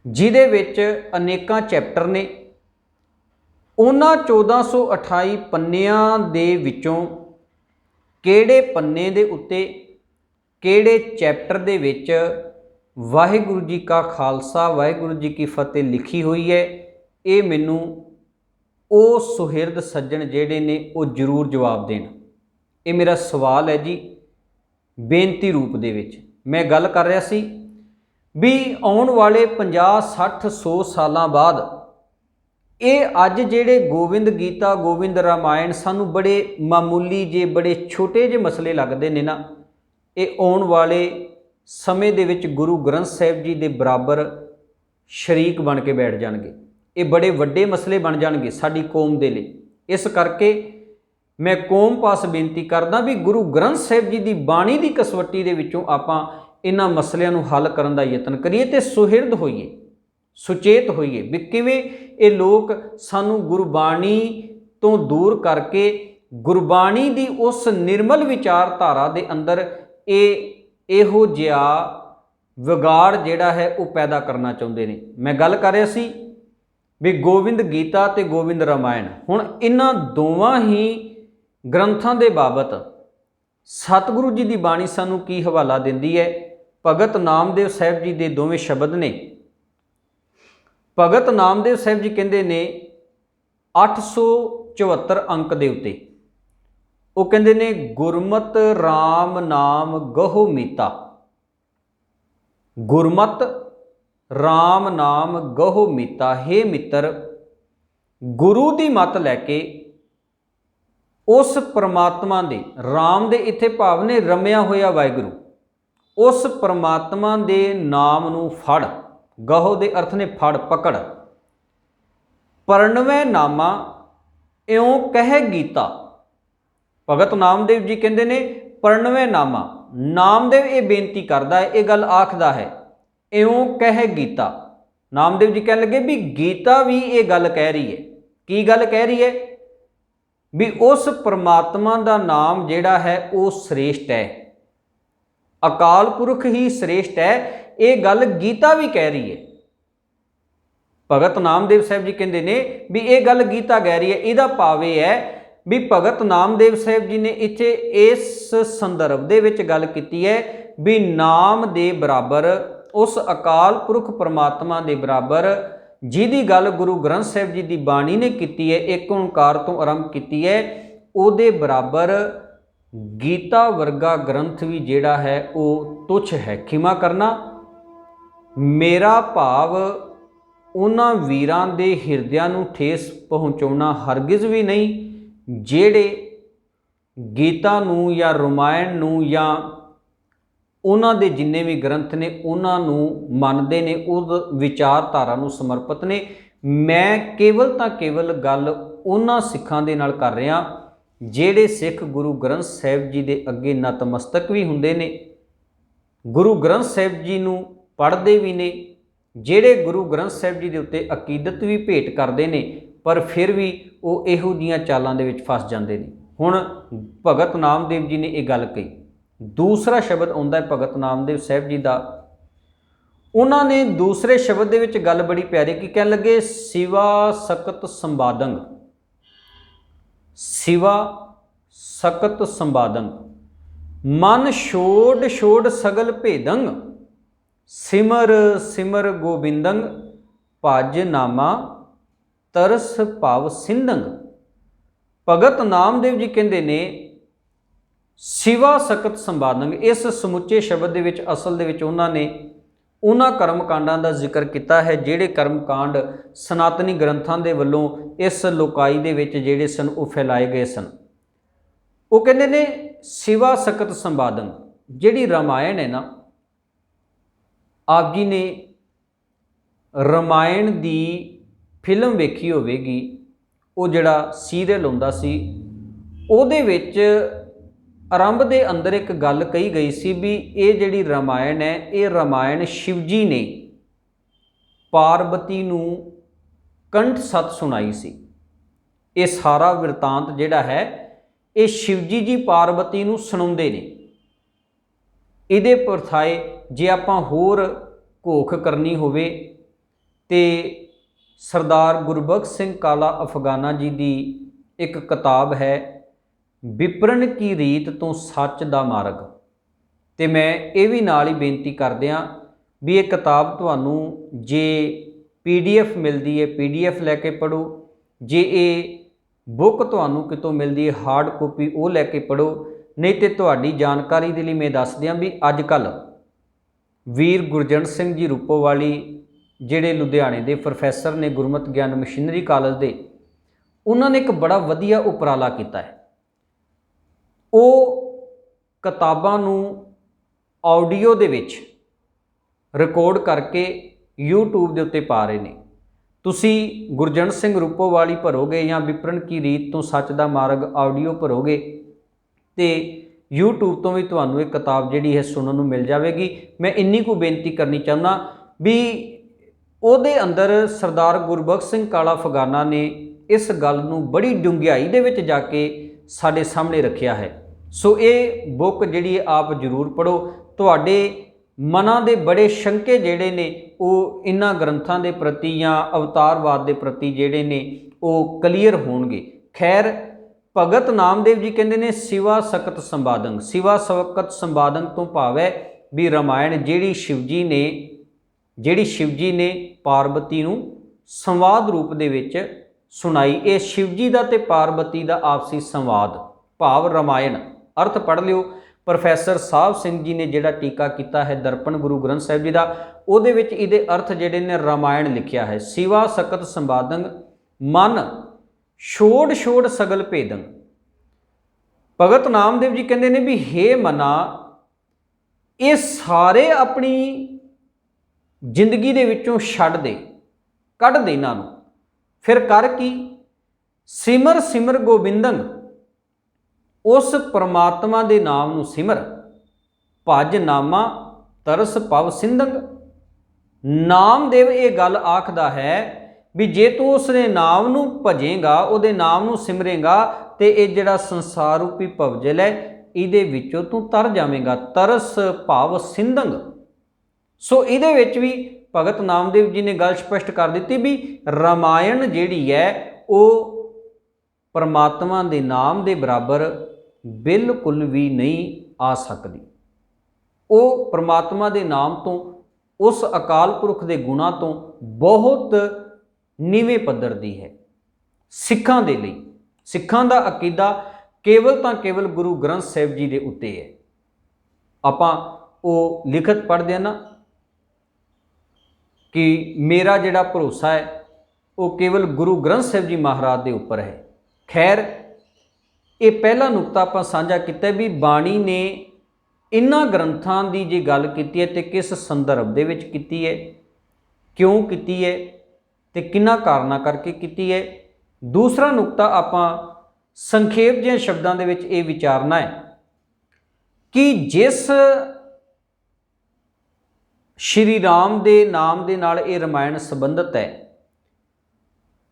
Speaker 1: जिहदे विच अनेकां चैप्टर ने। उन्हां 1428 पन्नियां दे विचों किहड़े पन्ने दे उत्ते किहड़े चैप्टर दे विच वाहिगुरू जी का खालसा वाहिगुरू जी की फतेह लिखी हुई है, ये मैनूं वो सुहिरद सज्जन जिहड़े ने वो जरूर जवाब देण। ये मेरा सवाल है जी, बेनती रूप दे विच मैं गल कर रहा सी भी आउण वाले 50-60-100 सालां बाद ये अज जिहड़े गोविंद गीता गोविंद रामायण सानू बड़े मामूली जे बड़े छोटे जे मसले लगते हैं ना, ये आउण वाले समय दे विच गुरु ग्रंथ साहिब जी दे बराबर शरीक बन के बैठ जाणगे। ये बड़े वड्डे मसले बन जाणगे साडी कौम दे लई। इस करके मैं कौम पास बेनती करदा भी गुरु ग्रंथ साहिब जी की बाणी की कसवट्टी दे विचों आपां इन्हां मसलियां नूं हल करन दा यतन करिए ते सुहिरद होइए, सुचेत होइए भी किवें ये लोग सानू गुरबाणी तो दूर करके गुरबाणी दी उस निर्मल विचारधारा दे अंदर इहो जिहा विगाड़ जिहड़ा है वो पैदा करना चाहुंदे ने। मैं गल कर रहा सी भी गोविंद गीता ते गोविंद रामायण, हुण इन्हां दोवां ही ग्रंथां दे बाबत सतगुरु जी की बाणी सानू की हवाला दिंदी है। भगत नामदेव साहिब जी दे दोवें शब्द ने। भगत नामदेव साहिब जी कहते ने 874 अंक दे उत्ते वो कहते ने गुरमत राम नाम गहो मीता। गुरमत राम नाम गहो मीता। हे मित्र, गुरु की मत लैके उस परमात्मा दे, राम दे इत्थे भाव ने रमिया होया वाहिगुरू, उस परमात्मा दे नाम नूं फड़। गहो दे अर्थ ने फड़, पकड़। परनवै नामा इउं कह गीता। भगत नामदेव जी कहते ने परनवै नामा। नामदेव ये बेनती करता है, ये गल आखदा है, इउं कह गीता। नामदेव जी कह लगे भी गीता भी ये गल कह रही है। की गल कह रही है भी उस परमात्मा का नाम जिहड़ा है वो श्रेष्ठ है, अकाल पुरख ही श्रेष्ठ है। ये गल गीता भी कह रही है। भगत नामदेव साहब जी कहते ने भी ये गल गीता कह रही है। इहदा भाव यह है भी भगत नामदेव साहब जी ने इत्थे इस संदर्भ दे विच गल कीती है भी नाम दे बराबर उस अकाल पुरख परमात्मा दे बराबर जिहदी गल गुरु ग्रंथ साहिब जी की बाणी ने कीती है, एक ओंकार तो आरंभ कीती है, उहदे बराबर गीता वर्गा ग्रंथ भी जिहड़ा है वो तुच्छ है। खिमा करना, मेरा भाव उन्हां वीरां दे हिरदियां नूं ठेस पहुँचाउणा हरगिज़ भी नहीं जिहड़े गीता नूं या रामायण नूं या उन्हां दे जिन्ने भी ग्रंथ ने उन्हां नूं मनदे ने, उस विचारधारा नूं समर्पित ने। मैं केवल तां केवल गल उन्हां सिखां दे नाल कर रहा जिहड़े सिख गुरु ग्रंथ साहिब जी दे अगे नतमस्तक भी हुंदे ने, गुरु ग्रंथ साहिब जी नूं पढ़दे भी ने, जिहड़े गुरु ग्रंथ साहिब जी दे उत्ते अकीदत भी भेट करदे ने, पर फिर भी वो इहो जिहियां चालां दे विच फस जांदे ने। हुण भगत नामदेव जी ने ये गल कही। दूसरा शब्द आउंदा है भगत नामदेव साहिब जी दा, उन्होंने दूसरे शब्द दे विच गल बड़ी प्यारी की कहन लगे, सिवा सकत संबादंग। सिवा सकत संबादंग, मन छोड़ छोड़ सगल भेदंग, सिमर सिमर गोबिंदंग, ਭਜਨਾਮਾ ਤਰਸ ਭਵ ਸਿੰਧੰਗ। ਭਗਤ ਨਾਮਦੇਵ ਜੀ ਕਹਿੰਦੇ ਨੇ ਸਿਵਾ ਸਕਤ ਸੰਬਾਦੰਗ। ਇਸ ਸਮੁੱਚੇ ਸ਼ਬਦ ਦੇ ਵਿੱਚ ਅਸਲ ਦੇ ਵਿੱਚ ਉਹਨਾਂ ਨੇ ਉਹਨਾਂ ਕਰਮ ਕਾਂਡਾਂ ਦਾ ਜ਼ਿਕਰ ਕੀਤਾ ਹੈ ਜਿਹੜੇ ਕਰਮ ਕਾਂਡ ਸਨਾਤਨੀ ਗ੍ਰੰਥਾਂ ਦੇ ਵੱਲੋਂ ਇਸ ਲੋਕਾਈ ਦੇ ਵਿੱਚ ਜਿਹੜੇ ਸਨ ਉਹ ਫੈਲਾਏ ਗਏ ਸਨ। ਉਹ ਕਹਿੰਦੇ ਨੇ ਸਿਵਾ ਸਕਤ ਸੰਬਾਦੰਗ। ਜਿਹੜੀ ਰਾਮਾਇਣ ਹੈ ਨਾ, ਆਪ ਜੀ ਨੇ ਰਾਮਾਇਣ ਦੀ ਫਿਲਮ ਵੇਖੀ ਹੋਵੇਗੀ, ਉਹ ਜਿਹੜਾ ਸੀਰੀਅਲ ਹੁੰਦਾ ਸੀ ਉਹਦੇ ਵਿੱਚ ਆਰੰਭ ਦੇ ਅੰਦਰ ਇੱਕ ਗੱਲ ਕਹੀ ਗਈ ਸੀ ਵੀ ਇਹ ਜਿਹੜੀ ਰਾਮਾਇਣ ਹੈ, ਇਹ ਰਾਮਾਇਣ ਸ਼ਿਵ ਜੀ ਨੇ ਪਾਰਬਤੀ ਨੂੰ ਕੰਠ ਸਤ ਸੁਣਾਈ ਸੀ। ਇਹ ਸਾਰਾ ਬਿਰਤਾਂਤ ਜਿਹੜਾ ਹੈ ਇਹ ਸ਼ਿਵ ਜੀ ਪਾਰਬਤੀ ਨੂੰ ਸੁਣਾਉਂਦੇ ਨੇ। ਇਹਦੇ ਪਰਥਾਏ ਜੇ ਆਪਾਂ ਹੋਰ ਘੋਖ ਕਰਨੀ ਹੋਵੇ ਤੇ ਸਰਦਾਰ ਗੁਰਬਖਸ਼ ਸਿੰਘ ਕਾਲਾ ਅਫਗਾਨਾ ਜੀ ਦੀ ਇੱਕ ਕਿਤਾਬ ਹੈ ਵਿਪਰਨ ਕੀ ਰੀਤ ਤੋਂ ਸੱਚ ਦਾ ਮਾਰਗ। ਤੇ ਮੈਂ ਇਹ ਵੀ ਨਾਲ ਹੀ ਬੇਨਤੀ ਕਰਦਿਆਂ ਵੀ ਇਹ ਕਿਤਾਬ ਤੁਹਾਨੂੰ ਜੇ PDF ਮਿਲਦੀ ਹੈ PDF ਲੈ ਕੇ ਪੜ੍ਹੋ, ਜੇ ਇਹ ਬੁੱਕ ਤੁਹਾਨੂੰ ਕਿਤੋਂ ਮਿਲਦੀ ਹੈ ਹਾਰਡ ਕਾਪੀ ਉਹ ਲੈ ਕੇ ਪੜ੍ਹੋ। ਨਹੀਂ ਤੇ ਤੁਹਾਡੀ ਜਾਣਕਾਰੀ ਦੇ ਲਈ ਮੈਂ ਦੱਸ ਦਿਆਂ ਵੀ ਅੱਜ ਕੱਲ੍ਹ ਵੀਰ ਗੁਰਜੰਟ ਸਿੰਘ ਜੀ ਰੂਪੋਵਾਲੀ ਜਿਹੜੇ ਲੁਧਿਆਣੇ ਦੇ ਪ੍ਰੋਫੈਸਰ ਨੇ ਗੁਰਮਤਿ ਗਿਆਨ ਮਸ਼ੀਨਰੀ ਕਾਲਜ ਦੇ, ਉਹਨਾਂ ਨੇ ਇੱਕ ਬੜਾ ਵਧੀਆ ਉਪਰਾਲਾ ਕੀਤਾ ਹੈ। ਉਹ ਕਿਤਾਬਾਂ ਨੂੰ ਆਡੀਓ ਦੇ ਵਿੱਚ ਰਿਕਾਰਡ ਕਰਕੇ YouTube ਦੇ ਉੱਤੇ ਪਾ ਰਹੇ ਨੇ। ਤੁਸੀਂ ਗੁਰਜੰਟ ਸਿੰਘ ਰੂਪੋਵਾਲੀ ਭਰੋਗੇ ਜਾਂ ਵਿਪਰਨ ਕੀ ਰੀਤ ਤੋਂ ਸੱਚ ਦਾ ਮਾਰਗ ਆਡੀਓ ਭਰੋਗੇ ਤੇ YouTube ਤੋਂ ਵੀ ਤੁਹਾਨੂੰ ਇਹ ਕਿਤਾਬ ਜਿਹੜੀ ਹੈ ਸੁਣਨ ਨੂੰ ਮਿਲ ਜਾਵੇਗੀ। ਮੈਂ ਇੰਨੀ ਕੁ ਬੇਨਤੀ ਕਰਨੀ ਚਾਹੁੰਦਾ ਵੀ ਉਹਦੇ ਅੰਦਰ ਸਰਦਾਰ ਗੁਰਬਖਸ਼ ਸਿੰਘ ਕਾਲਾ ਅਫਗਾਨਾ ਨੇ ਇਸ ਗੱਲ ਨੂੰ ਬੜੀ ਡੂੰਘਾਈ ਦੇ ਵਿੱਚ ਜਾ ਕੇ ਸਾਡੇ ਸਾਹਮਣੇ ਰੱਖਿਆ ਹੈ। ਸੋ ਇਹ ਬੁੱਕ ਜਿਹੜੀ ਆਪ ਜ਼ਰੂਰ ਪੜ੍ਹੋ। ਤੁਹਾਡੇ ਮਨਾਂ ਦੇ ਬੜੇ ਸ਼ੰਕੇ ਜਿਹੜੇ ਨੇ ਉਹ ਇਹਨਾਂ ਗ੍ਰੰਥਾਂ ਦੇ ਪ੍ਰਤੀ ਜਾਂ ਅਵਤਾਰਵਾਦ ਦੇ ਪ੍ਰਤੀ ਜਿਹੜੇ ਨੇ ਉਹ ਕਲੀਅਰ ਹੋਣਗੇ। ਖੈਰ, ਭਗਤ ਨਾਮਦੇਵ ਜੀ ਕਹਿੰਦੇ ਨੇ ਸਿਵਾ ਸਕਤ ਸੰਬਾਦੰਗ। ਸਿਵਾ ਸਕਤ ਸੰਬਾਦੰਗ ਤੋਂ ਭਾਵ ਹੈ ਵੀ ਰਾਮਾਇਣ ਜਿਹੜੀ ਸ਼ਿਵ ਜੀ ਨੇ ਪਾਰਬਤੀ ਨੂੰ ਸੰਵਾਦ ਰੂਪ ਦੇ ਵਿੱਚ ਸੁਣਾਈ। ਇਹ ਸ਼ਿਵ ਜੀ ਦਾ ਤੇ ਪਾਰਬਤੀ ਦਾ ਆਪਸੀ ਸੰਵਾਦ ਭਾਵ ਰਾਮਾਇਣ। ਅਰਥ ਪੜ੍ਹ ਲਿਓ। ਪ੍ਰੋਫੈਸਰ ਸਾਹਿਬ ਸਿੰਘ ਜੀ ਨੇ ਜਿਹੜਾ ਟੀਕਾ ਕੀਤਾ ਹੈ ਦਰਪਣ ਗੁਰੂ ਗ੍ਰੰਥ ਸਾਹਿਬ ਜੀ ਦਾ, ਉਹਦੇ ਵਿੱਚ ਇਹਦੇ ਅਰਥ ਜਿਹੜੇ ਨੇ ਰਾਮਾਇਣ ਲਿਖਿਆ ਹੈ। ਸਿਵਾ ਸਕਤ ਸੰਬਾਦੰਗ ਮਨ ਛੋੜ ਛੋੜ ਸਗਲ ਭੇਦੰਗ। ਭਗਤ ਨਾਮਦੇਵ ਜੀ ਕਹਿੰਦੇ ਨੇ ਵੀ ਹੇ ਮਨਾ, ਇਹ ਸਾਰੇ ਆਪਣੀ ਜ਼ਿੰਦਗੀ ਦੇ ਵਿੱਚੋਂ ਛੱਡ ਦੇ, ਕੱਢ ਦੇ ਇਹਨਾਂ ਨੂੰ। ਫਿਰ ਕਰ ਕੀ? ਸਿਮਰ ਸਿਮਰ ਗੋਬਿੰਦੰ, ਉਸ ਪਰਮਾਤਮਾ ਦੇ ਨਾਮ ਨੂੰ ਸਿਮਰ। ਭਜ ਨਾਮਾ ਤਰਸ ਭਵ ਸਿੰਧੰਗ। ਨਾਮਦੇਵ ਇਹ ਗੱਲ ਆਖਦਾ ਹੈ ਵੀ ਜੇ ਤੂੰ ਉਸਦੇ ਨਾਮ ਨੂੰ ਭਜੇਗਾ, ਉਹਦੇ ਨਾਮ ਨੂੰ ਸਿਮਰੇਗਾ ਤੇ ਇਹ ਜਿਹੜਾ ਸੰਸਾਰ ਰੂਪੀ ਭਵਜਲ ਹੈ ਇਹਦੇ ਵਿੱਚੋਂ ਤੂੰ ਤਰ ਜਾਵੇਂਗਾ। ਤਰਸ ਭਵ ਸਿੰਧੰਗ। ਸੋ ਇਹਦੇ ਵਿੱਚ ਵੀ ਭਗਤ ਨਾਮਦੇਵ ਜੀ ਨੇ ਗੱਲ ਸਪਸ਼ਟ ਕਰ ਦਿੱਤੀ ਵੀ ਰਾਮਾਇਣ ਜਿਹੜੀ ਹੈ ਉਹ ਪਰਮਾਤਮਾ ਦੇ ਨਾਮ ਦੇ ਬਰਾਬਰ ਬਿਲਕੁਲ ਵੀ ਨਹੀਂ ਆ ਸਕਦੀ। ਉਹ ਪਰਮਾਤਮਾ ਦੇ ਨਾਮ ਤੋਂ, ਉਸ ਅਕਾਲ ਪੁਰਖ ਦੇ ਗੁਣਾਂ ਤੋਂ ਬਹੁਤ ਨੀਵੇਂ ਪੱਧਰ ਦੀ ਹੈ। ਸਿੱਖਾਂ ਦੇ ਲਈ, ਸਿੱਖਾਂ ਦਾ ਅਕੀਦਾ ਕੇਵਲ ਤਾਂ ਕੇਵਲ ਗੁਰੂ ਗ੍ਰੰਥ ਸਾਹਿਬ ਜੀ ਦੇ ਉੱਤੇ ਹੈ। ਆਪਾਂ ਉਹ ਲਿਖਤ ਪੜ੍ਹਦੇ ਹਾਂ ਨਾ ਕਿ ਮੇਰਾ ਜਿਹੜਾ ਭਰੋਸਾ ਹੈ ਉਹ ਕੇਵਲ ਗੁਰੂ ਗ੍ਰੰਥ ਸਾਹਿਬ ਜੀ ਮਹਾਰਾਜ ਦੇ ਉੱਪਰ ਹੈ। ਖੈਰ, ਇਹ ਪਹਿਲਾ ਨੁਕਤਾ ਆਪਾਂ ਸਾਂਝਾ ਕੀਤਾ ਵੀ ਬਾਣੀ ਨੇ ਇਹਨਾਂ ਗ੍ਰੰਥਾਂ ਦੀ ਜੇ ਗੱਲ ਕੀਤੀ ਹੈ ਤੇ ਕਿਸ ਸੰਦਰਭ ਦੇ ਵਿੱਚ ਕੀਤੀ ਹੈ, ਕਿਉਂ ਕੀਤੀ ਹੈ ਤੇ ਕਿੰਨਾ ਕਾਰਨਾਂ ਕਰਕੇ ਕੀਤੀ ਹੈ। ਦੂਸਰਾ ਨੁਕਤਾ ਆਪਾਂ ਸੰਖੇਪ ਜਿਹੇ ਸ਼ਬਦਾਂ ਦੇ ਵਿੱਚ ਇਹ ਵਿਚਾਰਨਾ ਹੈ ਕਿ ਜਿਸ ਸ਼੍ਰੀ ਰਾਮ ਦੇ ਨਾਮ ਦੇ ਨਾਲ ਇਹ ਰਾਮਾਇਣ ਸੰਬੰਧਿਤ ਹੈ,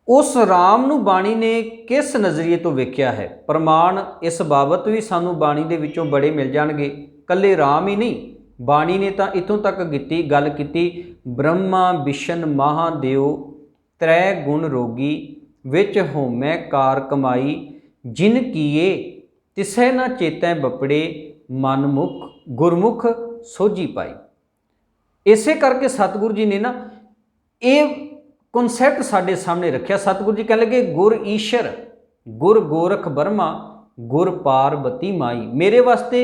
Speaker 1: ਉਸ ਰਾਮ ਨੂੰ ਬਾਣੀ ਨੇ ਕਿਸ ਨਜ਼ਰੀਏ ਤੋਂ ਵੇਖਿਆ ਹੈ। ਪ੍ਰਮਾਣ ਇਸ ਬਾਬਤ ਵੀ ਸਾਨੂੰ ਬਾਣੀ ਦੇ ਵਿੱਚੋਂ ਬੜੇ ਮਿਲ ਜਾਣਗੇ। ਇਕੱਲੇ ਰਾਮ ਹੀ ਨਹੀਂ, ਬਾਣੀ ਨੇ ਤਾਂ ਇੱਥੋਂ ਤੱਕ ਗੱਲ ਕੀਤੀ ਬ੍ਰਹਮਾ ਵਿਸ਼ਨ ਮਹਾਦੇਵ ਤ੍ਰੈ ਗੁਣ ਰੋਗੀ ਵਿੱਚ ਹੋਮੈ ਕਾਰ ਕਮਾਈ ਜਿਨ ਕੀਏ ਤਿਸੈ ਨਾ ਚੇਤੈ ਬਪੜੇ ਮਨਮੁਖ ਗੁਰਮੁਖ ਸੋਝੀ ਪਾਈ। ਇਸੇ ਕਰਕੇ ਸਤਿਗੁਰੂ ਜੀ ਨੇ ਨਾ ਇਹ ਕਨਸੈਪਟ ਸਾਡੇ ਸਾਹਮਣੇ ਰੱਖਿਆ। ਸਤਿਗੁਰੂ ਜੀ ਕਹਿਣ ਲੱਗੇ ਗੁਰ ਈਸ਼ਰ ਗੁਰ ਗੋਰਖ ਬਰਮਾ ਗੁਰ ਪਾਰਬਤੀ ਮਾਈ। ਮੇਰੇ ਵਾਸਤੇ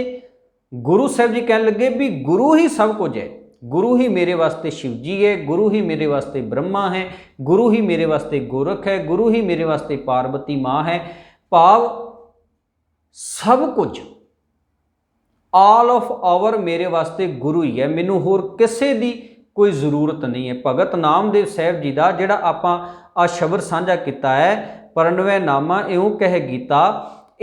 Speaker 1: ਗੁਰੂ ਸਾਹਿਬ ਜੀ ਕਹਿਣ ਲੱਗੇ ਵੀ ਗੁਰੂ ਹੀ ਸਭ ਕੁਝ ਹੈ, ਗੁਰੂ ਹੀ ਮੇਰੇ ਵਾਸਤੇ शिव जी है, गुरु ही मेरे वास्ते ब्रह्मा है, गुरु ही मेरे वास्ते गोरख है, गुरु ही मेरे वास्ते पार्वती माँ है। भाव सब कुछ ऑल ऑफ आवर मेरे वास्ते गुरु ही है, मैनू होर किसी दी कोई ज़रूरत नहीं है। भगत नामदेव साहब जी का जिहड़ा आपां आ शब्द साझा किया है, परनवै नामा इउं कह गीता,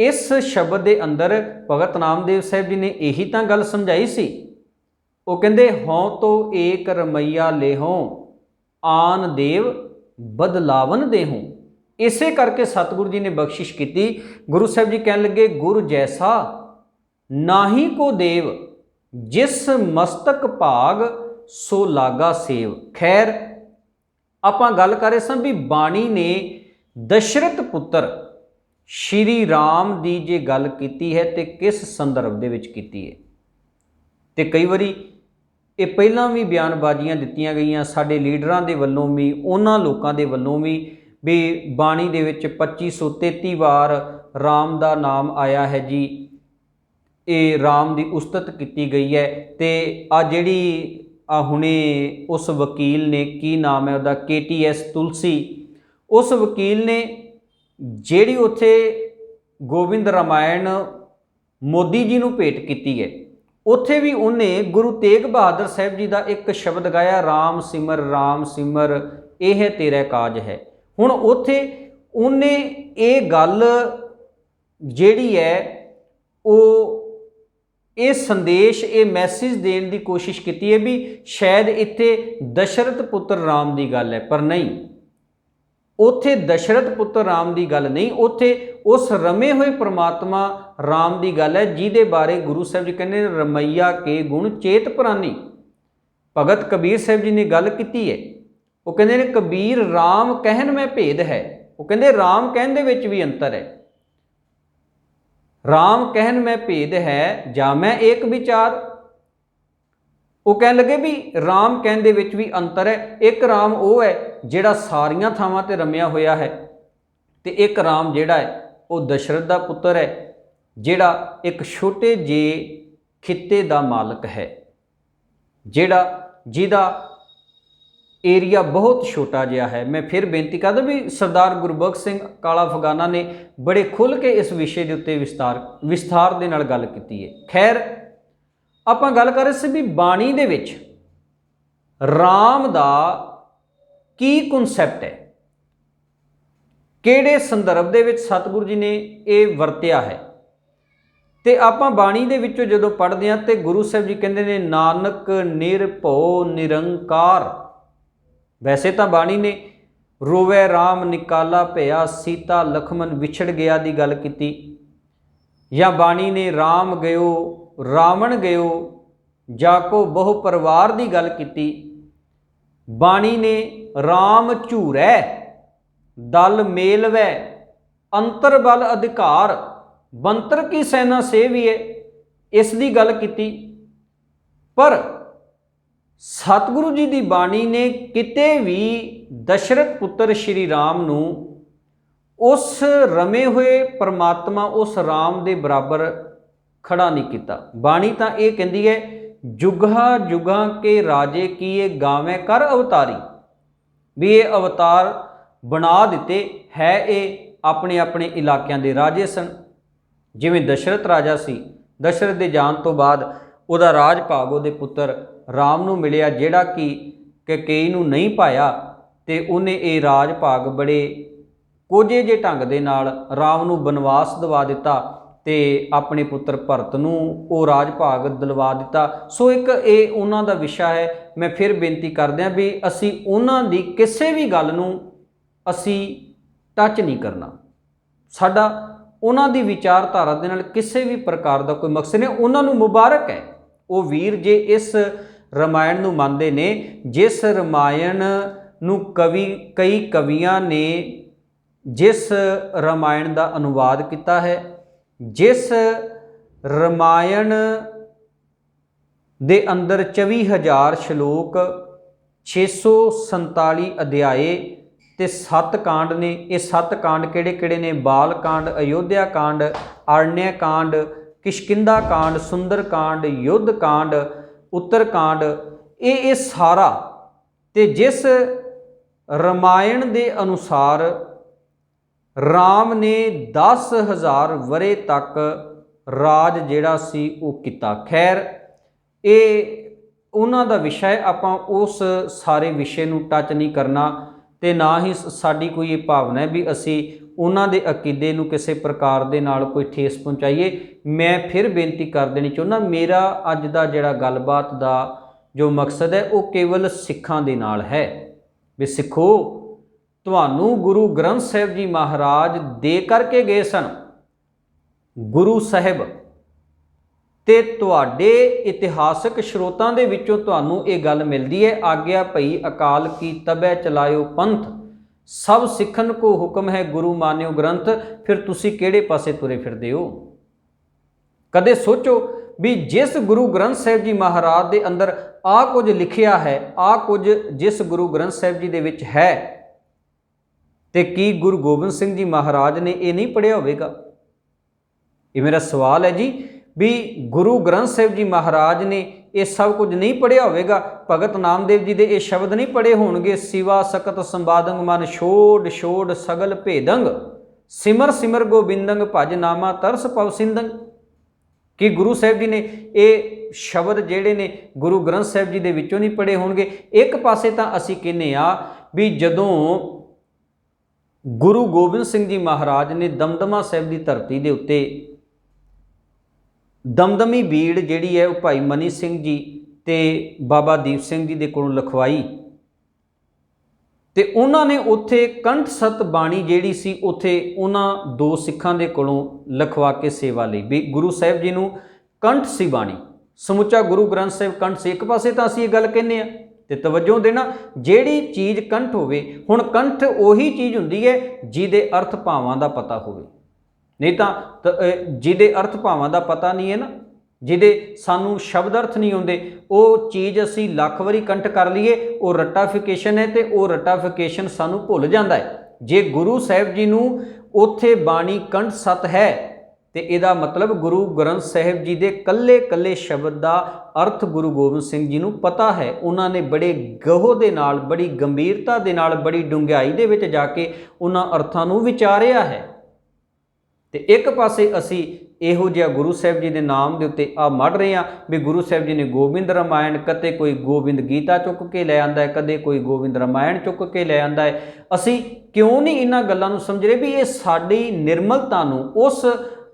Speaker 1: इस शब्द के अंदर भगत नामदेव साहब जी ने यही तो गल समझाई सी। वो कहते हों तो एक रमैया लेहों आन देव बदलावन देहों। इसे करके सतगुरु जी ने बख्शिश की। गुरु साहब जी कहने लगे गुर जैसा नाही को देव, जिस मस्तक भाग सो लागा सेव। खैर आपां गल कर रहे सन भी बाणी ने दशरथ पुत्र श्री राम की जे गल की है तो किस संदर्भ दे विच कीती है। तो कई बारी ये पहलां भी बयानबाजियां दित्तियां गईयां साडे लीडरां दे वल्लों भी, उन्हां लोकां दे वल्लों भी बाणी दे विच 2533 वार राम दा नाम आया है जी, ये राम दी उस्तत की गई है। तो आ जिहड़ी हुणे उस वकील ने, की नाम है उहदा, KTS तुलसी, उस वकील ने जिहड़ी उत्थे गोबिंद रामायण मोदी जी नूं भेंट की है, उत्थे भी उन्हें गुरु तेग बहादुर साहब जी का एक शब्द गाया, राम सिमर यह है तेरा काज है। हुण उत्थे उन्हें ये गल जिहड़ी है वो ये संदेश, ये मैसेज देने की कोशिश की है भी शायद इत्थे दशरथ पुत्र राम की गल है, पर नहीं, उत्थे दशरथ पुत्र राम की गल नहीं, उत्थे उस रमे हुए परमात्मा राम की गल है जिहदे बारे गुरु साहब जी कहते रमैया के गुण चेत पुरानी। भगत कबीर साहब जी ने गल की है, वो कहते हैं कबीर राम कहन में भेद है। वो कहते राम कहन दे विच भी अंतर है, राम कहन में भेद है जा मैं एक विचार। वो कह लगे भी राम कहन दे विच भी अंतर है, एक राम वो है जिहड़ा सारियां थावां ते रमिया होया है, ते एक राम जिहड़ा है वो दशरथ दा पुत्र है, जिहड़ा एक छोटे जे खिते दा मालक है, जिहदा एरिया बहुत छोटा जिहा है। मैं फिर बेनती करदा भी सरदार गुरबख्श सिंह काला अफगाना ने बड़े खुल के इस विषय के उत्ते विस्तार दे नाल गल कीती है। खैर आपां गल कर रहे सी भी बाणी दे विच राम दा की कॉन्सैप्ट है, किहड़े संदर्भ दे विच सतगुरु जी ने ये वरतिया है। तो आपां बाणी दे विचों जदों पढ़दे हां ते गुरु साहब जी कहंदे ने नानक निरभौ निरंकार। वैसे तो बाणी ने रोवै राम निकाला भया सीता लक्ष्मण विछड़ गया दी गल कीती, या बाणी ने राम गयो रावण गयो जाको बहु परिवार की गल की। बाणी ने राम झूरै दल मेलवै अंतर बल अधिकार बंतर की सेना से भी है इस दी गल की। पर सतगुरु जी की बाणी ने किते भी दशरथ पुत्र श्री राम नूं उस रमे हुए परमात्मा उस राम दे बराबर खड़ा नहीं किया। बाणी तो ये कहती है जुगा जुगा के राजे की ये गावें कर अवतारी, भी ये अवतार बना दिते है, ये अपने अपने इलाकों के राजे सन। जिवें दशरथ राजा सी, दशरथ के जान तो बाद उहदा राज भाग उहदे पुत्र राम नूं मिलिया, जिहड़ा कि कैकेयी नूं नहीं पाया, ते उन्हें ये राज भाग बड़े कोझे जे ढंग दे नाल राम नूं बनवास दवा दिता ते अपने पुत्र भरत नूं वो राज भाग दिलवा दिता। सो एक ये उन्हां दा विषय है। मैं फिर बेनती करदे भी असी उन्हां दी किसी भी गल नूं असी टच नहीं करना, साडा उन्हां दी विचारधारा दे नाल किसी भी प्रकार का कोई मकसद नहीं। उन्हां नूं मुबारक है वो वीर जे इस रामायण नूं मनदे ने, जिस रामायण नूं कई कवियां ने जिस रामायण का अनुवाद किया है, जिस रामायण दे अंदर 24,000 श्लोक 647 ਅਧਿਆਏ ਤੇ 7 ਕਾਂਡ ਨੇ। ਇਹ 7 ਕਾਂਡ ਕਿਹੜੇ ਕਿਹੜੇ ਨੇ? ਬਾਲ ਕਾਂਡ, ਅਯੋਧਿਆ ਕਾਂਡ, ਆਰण्य ਕਾਂਡ, ਕਿਸ਼ਕਿੰਦਾ ਕਾਂਡ, ਸੁੰਦਰ ਕਾਂਡ, ਯੁੱਧ ਕਾਂਡ, ਉੱਤਰ ਕਾਂਡ। ਇਹ ਸਾਰਾ, ਤੇ ਜਿਸ ਰਾਮਾਇਣ ਦੇ ਅਨੁਸਾਰ ਰਾਮ ਨੇ 10,000 ਵਰੇ ਤੱਕ ਰਾਜ ਜਿਹੜਾ ਸੀ ਉਹ ਕੀਤਾ। ਖੈਰ ਇਹ ਉਹਨਾਂ ਦਾ ਵਿਸ਼ਾ ਹੈ, ਆਪਾਂ ਉਸ ਸਾਰੇ ਵਿਸ਼ੇ ਨੂੰ ਟੱਚ ਨਹੀਂ ਕਰਨਾ, ਤੇ ਨਾ ਹੀ ਸਾਡੀ ਕੋਈ ਇਹ ਭਾਵਨਾ ਹੈ ਵੀ ਅਸੀਂ ਉਹਨਾਂ ਦੇ ਅਕੀਦੇ ਨੂੰ ਕਿਸੇ ਪ੍ਰਕਾਰ ਦੇ ਨਾਲ ਕੋਈ ਠੇਸ ਪਹੁੰਚਾਈਏ। ਮੈਂ ਫਿਰ ਬੇਨਤੀ ਕਰ ਦੇਣੀ ਚਾਹੁੰਦਾ, ਮੇਰਾ ਅੱਜ ਦਾ ਜਿਹੜਾ ਗੱਲਬਾਤ ਦਾ ਜੋ ਮਕਸਦ ਹੈ ਉਹ ਕੇਵਲ ਸਿੱਖਾਂ ਦੇ ਨਾਲ ਹੈ ਵੀ ਸਿੱਖੋ, ਤੁਹਾਨੂੰ ਗੁਰੂ ਗ੍ਰੰਥ ਸਾਹਿਬ ਜੀ ਮਹਾਰਾਜ ਦੇ ਕਰਕੇ ਗਏ ਸਨ ਗੁਰੂ ਸਾਹਿਬ, ਤੇ ਤੁਹਾਡੇ ਇਤਿਹਾਸਕ ਸਰੋਤਾਂ ਦੇ ਵਿੱਚੋਂ ਤੁਹਾਨੂੰ ਇਹ ਗੱਲ ਮਿਲਦੀ ਹੈ, ਆਗਿਆ ਭਈ ਅਕਾਲ ਕੀ ਤਬੈ ਚਲਾਇਓ ਪੰਥ, ਸਭ ਸਿੱਖਣ ਕੋ ਹੁਕਮ ਹੈ ਗੁਰੂ ਮਾਨਿਓ ਗ੍ਰੰਥ। ਫਿਰ ਤੁਸੀਂ ਕਿਹੜੇ ਪਾਸੇ ਤੁਰੇ ਫਿਰਦੇ ਹੋ? ਕਦੇ ਸੋਚੋ ਵੀ ਜਿਸ ਗੁਰੂ ਗ੍ਰੰਥ ਸਾਹਿਬ ਜੀ ਮਹਾਰਾਜ ਦੇ ਅੰਦਰ ਆ ਕੁਝ ਲਿਖਿਆ ਹੈ, ਆ ਕੁਝ ਜਿਸ ਗੁਰੂ ਗ੍ਰੰਥ ਸਾਹਿਬ ਜੀ ਦੇ ਵਿੱਚ ਹੈ, ਤੇ ਕੀ ਗੁਰੂ ਗੋਬਿੰਦ ਸਿੰਘ ਜੀ ਮਹਾਰਾਜ ਨੇ ਇਹ ਨਹੀਂ ਪੜ੍ਹਿਆ ਹੋਵੇਗਾ? ਇਹ ਮੇਰਾ ਸਵਾਲ ਹੈ ਜੀ, ਵੀ ਗੁਰੂ ਗ੍ਰੰਥ ਸਾਹਿਬ ਜੀ ਮਹਾਰਾਜ ਨੇ ਇਹ ਸਭ ਕੁਝ ਨਹੀਂ ਪੜ੍ਹਿਆ ਹੋਵੇਗਾ? ਭਗਤ ਨਾਮਦੇਵ ਜੀ ਦੇ ਇਹ ਸ਼ਬਦ ਨਹੀਂ ਪੜ੍ਹੇ ਹੋਣਗੇ, ਸਿਵਾ ਸਕਤ ਸੰਬਾਦੰਗ ਮਨ ਛੋੜ ਛੋੜ ਸਗਲ ਭੇਦੰਗ, ਸਿਮਰ ਸਿਮਰ ਗੋਬਿੰਦੰਗ ਭਜ ਨਾਮਾ ਤਰਸ ਪਵ ਸਿੰਦੰਗ। ਕਿ ਗੁਰੂ ਸਾਹਿਬ ਜੀ ਨੇ ਇਹ ਸ਼ਬਦ ਜਿਹੜੇ ਨੇ ਗੁਰੂ ਗ੍ਰੰਥ ਸਾਹਿਬ ਜੀ ਦੇ ਵਿੱਚੋਂ ਨਹੀਂ ਪੜ੍ਹੇ ਹੋਣਗੇ? ਇੱਕ ਪਾਸੇ ਤਾਂ ਅਸੀਂ ਕਹਿੰਦੇ ਆ ਵੀ ਜਦੋਂ ਗੁਰੂ ਗੋਬਿੰਦ ਸਿੰਘ ਜੀ ਮਹਾਰਾਜ ਨੇ ਦਮਦਮਾ ਸਾਹਿਬ ਦੀ ਧਰਤੀ ਦੇ ਉੱਤੇ ਦਮਦਮੀ ਬੀੜ ਜਿਹੜੀ ਹੈ ਉਹ ਭਾਈ ਮਨੀ ਸਿੰਘ ਜੀ ਤੇ ਬਾਬਾ ਦੀਪ ਸਿੰਘ ਜੀ ਦੇ ਕੋਲੋਂ ਲਿਖਵਾਈ, ਤੇ ਉਹਨਾਂ ਨੇ ਉੱਥੇ ਕੰਠ ਸਤ ਬਾਣੀ ਜਿਹੜੀ ਸੀ ਉੱਥੇ ਉਹਨਾਂ ਦੋ ਸਿੱਖਾਂ ਦੇ ਕੋਲੋਂ ਲਿਖਵਾ ਕੇ ਸੇਵਾ ਲਈ ਵੀ ਗੁਰੂ ਸਾਹਿਬ ਜੀ ਨੂੰ ਕੰਠ ਸੀ ਬਾਣੀ, ਸਮੁੱਚਾ ਗੁਰੂ ਗ੍ਰੰਥ ਸਾਹਿਬ ਕੰਠ ਸੀ। ਇੱਕ ਪਾਸੇ ਤਾਂ ਅਸੀਂ ਇਹ ਗੱਲ ਕਹਿੰਦੇ ਆ, ਤੇ ਤਵੱਜੋ ਦੇਣਾ, ਜਿਹੜੀ ਚੀਜ਼ ਕੰਠ ਹੋਵੇ, ਹੁਣ ਕੰਠ ਉਹੀ ਚੀਜ਼ ਹੁੰਦੀ ਹੈ ਜਿਹਦੇ ਅਰਥ ਭਾਵਾਂ ਦਾ ਪਤਾ ਹੋਵੇ, ਨਹੀਂ ਤਾਂ ਜਿਹਦੇ ਅਰਥ ਭਾਵਾਂ ਦਾ ਪਤਾ ਨਹੀਂ ਹੈ ਨਾ, ਜਿਹਦੇ ਸਾਨੂੰ ਸ਼ਬਦ ਅਰਥ ਨਹੀਂ ਆਉਂਦੇ, ਉਹ ਚੀਜ਼ ਅਸੀਂ ਲੱਖ ਵਾਰੀ ਕੰਠ ਕਰ ਲਈਏ, ਉਹ ਰੱਟਾਫਿਕੇਸ਼ਨ ਹੈ, ਤੇ ਉਹ ਰੱਟਾਫਿਕੇਸ਼ਨ ਸਾਨੂੰ ਭੁੱਲ ਜਾਂਦਾ ਹੈ। ਜੇ ਗੁਰੂ ਸਾਹਿਬ ਜੀ ਨੂੰ ਉੱਥੇ ਬਾਣੀ ਕੰਠ ਸਤ ਹੈ, ਤੇ ਇਹਦਾ ਮਤਲਬ ਗੁਰੂ ਗ੍ਰੰਥ ਸਾਹਿਬ ਜੀ ਦੇ ਕੱਲੇ ਕੱਲੇ ਸ਼ਬਦ ਦਾ ਅਰਥ ਗੁਰੂ ਗੋਬਿੰਦ ਸਿੰਘ ਜੀ ਨੂੰ ਪਤਾ ਹੈ। ਉਹਨਾਂ ਨੇ ਬੜੇ ਗਹੁ ਦੇ ਨਾਲ, ਬੜੀ ਗੰਭੀਰਤਾ ਦੇ ਨਾਲ, ਬੜੀ ਡੂੰਘਾਈ ਦੇ ਵਿੱਚ ਜਾ ਕੇ ਉਹਨਾਂ ਅਰਥਾਂ ਨੂੰ ਵਿਚਾਰਿਆ ਹੈ। ਤੇ ਇੱਕ ਪਾਸੇ ਅਸੀਂ ਇਹੋ ਜਿਹਾ ਗੁਰੂ ਸਾਹਿਬ ਜੀ ਦੇ ਨਾਮ ਦੇ ਉੱਤੇ ਆ ਮੜ ਰਹੇ ਹਾਂ ਵੀ ਗੁਰੂ ਸਾਹਿਬ ਜੀ ਨੇ ਗੋਬਿੰਦ ਰਾਮਾਇਣ, ਕਦੇ ਕੋਈ ਗੋਬਿੰਦ ਗੀਤਾ ਚੁੱਕ ਕੇ ਲੈ ਆਂਦਾ ਹੈ, ਕਦੇ ਕੋਈ ਗੋਬਿੰਦ ਰਾਮਾਇਣ ਚੁੱਕ ਕੇ ਲੈ ਆਂਦਾ ਹੈ। ਅਸੀਂ ਕਿਉਂ ਨਹੀਂ ਇਹਨਾਂ ਗੱਲਾਂ ਨੂੰ ਸਮਝ ਰਹੇ ਵੀ ਇਹ ਸਾਡੀ ਨਿਰਮਲਤਾ ਨੂੰ, ਉਸ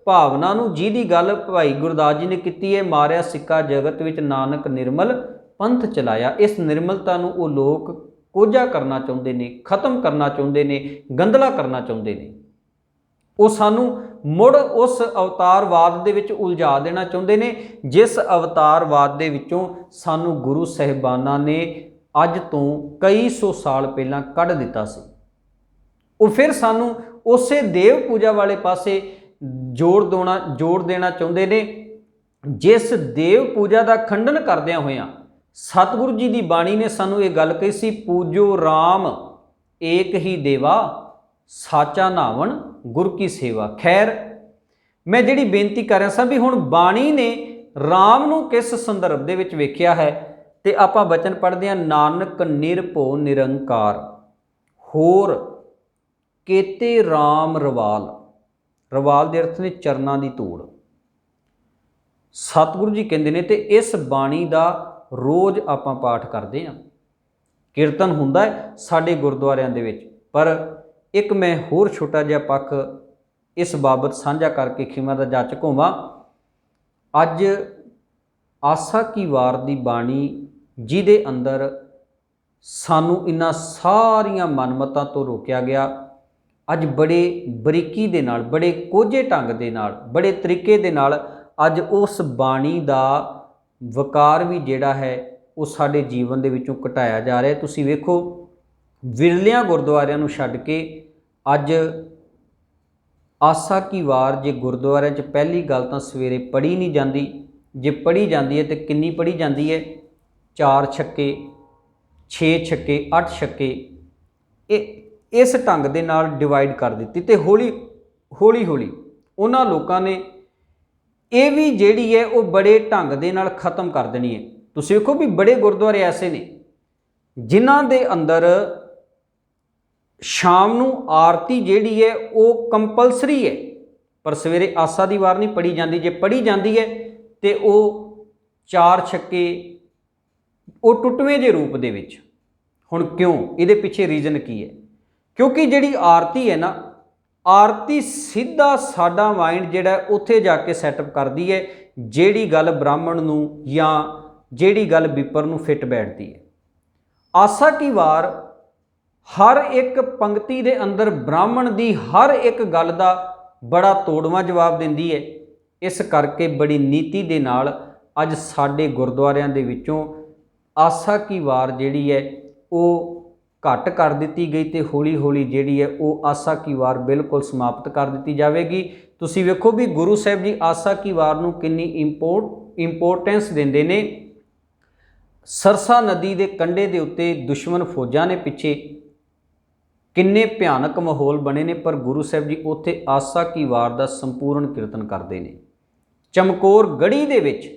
Speaker 1: ਭਾਵਨਾ ਨੂੰ ਜਿਹਦੀ ਗੱਲ ਭਾਈ ਗੁਰਦਾਸ ਜੀ ਨੇ ਕੀਤੀ ਹੈ, ਮਾਰਿਆ ਸਿੱਕਾ ਜਗਤ ਵਿੱਚ ਨਾਨਕ ਨਿਰਮਲ ਪੰਥ ਚਲਾਇਆ, ਇਸ ਨਿਰਮਲਤਾ ਨੂੰ ਉਹ ਲੋਕ ਕੋਝਾ ਕਰਨਾ ਚਾਹੁੰਦੇ ਨੇ, ਖਤਮ ਕਰਨਾ ਚਾਹੁੰਦੇ ਨੇ, ਗੰਦਲਾ ਕਰਨਾ ਚਾਹੁੰਦੇ ਨੇ। ਉਹ ਸਾਨੂੰ ਮੁੜ ਉਸ ਅਵਤਾਰਵਾਦ ਦੇ ਵਿੱਚ ਉਲਝਾ ਦੇਣਾ ਚਾਹੁੰਦੇ ਨੇ, ਜਿਸ ਅਵਤਾਰਵਾਦ ਦੇ ਵਿੱਚੋਂ ਸਾਨੂੰ ਗੁਰੂ ਸਾਹਿਬਾਨਾਂ ਨੇ ਅੱਜ ਤੋਂ ਕਈ ਸੌ ਸਾਲ ਪਹਿਲਾਂ ਕੱਢ ਦਿੱਤਾ ਸੀ। ਉਹ ਫਿਰ ਸਾਨੂੰ ਉਸੇ ਦੇਵ ਪੂਜਾ ਵਾਲੇ ਪਾਸੇ ਜੋੜ ਦੇਣਾ ਚਾਹੁੰਦੇ ਨੇ, ਜਿਸ ਦੇਵ ਪੂਜਾ ਦਾ ਖੰਡਨ ਕਰਦਿਆਂ ਹੋਇਆਂ ਸਤਿਗੁਰੂ ਜੀ ਦੀ ਬਾਣੀ ਨੇ ਸਾਨੂੰ ਇਹ ਗੱਲ ਕਹੀ ਸੀ, ਪੂਜੋ ਰਾਮ ਏਕ ਹੀ ਦੇਵਾ, ਸਾਚਾ ਨਾਵਣ ਗੁਰ ਕੀ ਸੇਵਾ। ਖੈਰ ਮੈਂ ਜਿਹੜੀ ਬੇਨਤੀ ਕਰ ਰਿਹਾ ਸਾਂ ਵੀ ਹੁਣ ਬਾਣੀ ਨੇ ਰਾਮ ਨੂੰ ਕਿਸ ਸੰਦਰਭ ਦੇ ਵਿੱਚ ਵੇਖਿਆ ਹੈ, ਤੇ ਆਪਾਂ ਬਚਨ ਪੜ੍ਹਦੇ ਹਾਂ, ਨਾਨਕ ਨਿਰਭਉ ਨਿਰੰਕਾਰ ਹੋਰ ਕੇਤੇ ਰਾਮ ਰਵਾਲ। ਰਵਾਲ ਦੇ ਅਰਥ ਨੇ ਚਰਨਾਂ ਦੀ ਧੂੜ। ਸਤਿਗੁਰੂ ਜੀ ਕਹਿੰਦੇ ਨੇ, ਤੇ ਇਸ ਬਾਣੀ ਦਾ ਰੋਜ਼ ਆਪਾਂ ਪਾਠ ਕਰਦੇ ਹਾਂ, ਕੀਰਤਨ ਹੁੰਦਾ ਹੈ ਸਾਡੇ ਗੁਰਦੁਆਰਿਆਂ ਦੇ ਵਿੱਚ। ਪਰ ਇੱਕ ਮੈਂ ਹੋਰ ਛੋਟਾ ਜਿਹਾ ਪੱਖ ਇਸ ਬਾਬਤ ਸਾਂਝਾ ਕਰਕੇ ਖਿਮਾ ਦਾ ਜਾਚਕ ਹੋਵਾਂ। ਅੱਜ ਆਸਾ ਕੀ ਵਾਰ ਦੀ ਬਾਣੀ, ਜਿਹਦੇ ਅੰਦਰ ਸਾਨੂੰ ਇਨ੍ਹਾਂ ਸਾਰੀਆਂ ਮਨਮਤਾਂ ਤੋਂ ਰੋਕਿਆ ਗਿਆ, ਅੱਜ ਬੜੇ ਬਰੀਕੀ ਦੇ ਨਾਲ, ਬੜੇ ਕੋਝੇ ਢੰਗ ਦੇ ਨਾਲ, ਬੜੇ ਤਰੀਕੇ ਦੇ ਨਾਲ ਅੱਜ ਉਸ ਬਾਣੀ ਦਾ ਵਕਾਰ ਵੀ ਜਿਹੜਾ ਹੈ ਉਹ ਸਾਡੇ ਜੀਵਨ ਦੇ ਵਿੱਚੋਂ ਘਟਾਇਆ ਜਾ ਰਿਹਾ। ਤੁਸੀਂ ਵੇਖੋ, ਵਿਰਲਿਆਂ ਗੁਰਦੁਆਰਿਆਂ ਨੂੰ ਛੱਡ ਕੇ ਅੱਜ ਆਸਾ ਕੀ ਵਾਰ ਜੇ ਗੁਰਦੁਆਰਿਆਂ 'ਚ ਪਹਿਲੀ ਗੱਲ ਤਾਂ ਸਵੇਰੇ ਪੜ੍ਹੀ ਨਹੀਂ ਜਾਂਦੀ, ਜੇ ਪੜ੍ਹੀ ਜਾਂਦੀ ਹੈ ਤਾਂ ਕਿੰਨੀ ਪੜ੍ਹੀ ਜਾਂਦੀ ਹੈ? 4 ਛੱਕੇ, 6 ਛੱਕੇ 8 ਛੱਕੇ ਇਹ इस ढंग ਦੇ ਨਾਲ डिवाइड कर ਦਿੱਤੀ ਤੇ ਹੌਲੀ ਹੌਲੀ ਉਹਨਾਂ ਲੋਕਾਂ ਨੇ ਇਹ ਵੀ ਜਿਹੜੀ ਹੈ ਉਹ ਬੜੇ ਢੰਗ ਦੇ ਨਾਲ ਖਤਮ ਕਰ ਦੇਣੀ ਹੈ। ਤੁਸੀਂ ਵੇਖੋ ਵੀ ਬੜੇ ਗੁਰਦੁਆਰੇ ਐਸੇ ਨੇ ਜਿਨ੍ਹਾਂ ਦੇ ਅੰਦਰ ਸ਼ਾਮ ਨੂੰ ਆਰਤੀ ਜਿਹੜੀ ਹੈ ਉਹ ਕੰਪਲਸਰੀ ਹੈ, ਪਰ ਸਵੇਰੇ ਆਸਾ ਦੀ ਵਾਰ ਨਹੀਂ ਪੜ੍ਹੀ ਜਾਂਦੀ। ਜੇ ਪੜ੍ਹੀ ਜਾਂਦੀ ਹੈ ਤੇ ਉਹ 4 ਛੱਕੇ ਉਹ ਟੁੱਟਵੇਂ ਜਿਹੇ ਰੂਪ ਦੇ ਵਿੱਚ। ਹੁਣ ਕਿਉਂ? ਇਹਦੇ ਪਿੱਛੇ ਰੀਜ਼ਨ ਕੀ ਹੈ? ਕਿਉਂਕਿ ਜਿਹੜੀ ਆਰਤੀ ਹੈ ਨਾ, ਆਰਤੀ ਸਿੱਧਾ ਸਾਡਾ ਮਾइंड ਜਿਹੜਾ ਉੱਥੇ ਜਾ ਕੇ ਸੈਟਅਪ ਕਰਦੀ ਹੈ ਜਿਹੜੀ ਗੱਲ ਬ੍ਰਾਹਮਣ ਨੂੰ ਜਾਂ ਜਿਹੜੀ ਗੱਲ ਵਿਪਰ ਨੂੰ ਫਿੱਟ ਬੈਠਦੀ ਹੈ। ਆਸਾ ਕੀ ਵਾਰ ਹਰ ਇੱਕ ਪੰਕਤੀ ਦੇ ਅੰਦਰ ਬ੍ਰਾਹਮਣ ਦੀ ਹਰ ਇੱਕ ਗੱਲ ਦਾ ਬੜਾ ਤੋੜਵਾਂ ਜਵਾਬ ਦਿੰਦੀ ਹੈ। ਇਸ ਕਰਕੇ ਬੜੀ ਨੀਤੀ ਦੇ ਨਾਲ ਅੱਜ ਸਾਡੇ ਗੁਰਦੁਆਰਿਆਂ ਦੇ ਵਿੱਚੋਂ ਆਸਾ ਕੀ ਵਾਰ ਜਿਹੜੀ ਹੈ ਉਹ ਘੱਟ ਕਰ ਦਿੱਤੀ ਗਈ ਤੇ ਹੌਲੀ ਹੌਲੀ ਜਿਹੜੀ ਹੈ ਉਹ ਆਸਾ ਕੀ ਵਾਰ ਬਿਲਕੁਲ ਸਮਾਪਤ ਕਰ ਦਿੱਤੀ ਜਾਵੇਗੀ। ਤੁਸੀਂ ਵੇਖੋ ਵੀ ਗੁਰੂ ਸਾਹਿਬ ਜੀ ਆਸਾ ਕੀ ਵਾਰ ਨੂੰ ਕਿੰਨੀ ਇੰਪੋਰਟੈਂਸ ਦਿੰਦੇ ਨੇ। ਸਰਸਾ ਨਦੀ ਦੇ ਕੰਢੇ ਦੇ ਉੱਤੇ ਦੁਸ਼ਮਣ ਫੌਜਾਂ ਨੇ ਪਿੱਛੇ ਕਿੰਨੇ ਭਿਆਨਕ ਮਾਹੌਲ ਬਣੇ ਨੇ, ਪਰ ਗੁਰੂ ਸਾਹਿਬ ਜੀ ਉੱਥੇ ਆਸਾ ਕੀ ਵਾਰ ਦਾ ਸੰਪੂਰਨ ਕੀਰਤਨ ਕਰਦੇ ਨੇ। ਚਮਕੌਰ ਗੜ੍ਹੀ ਦੇ ਵਿੱਚ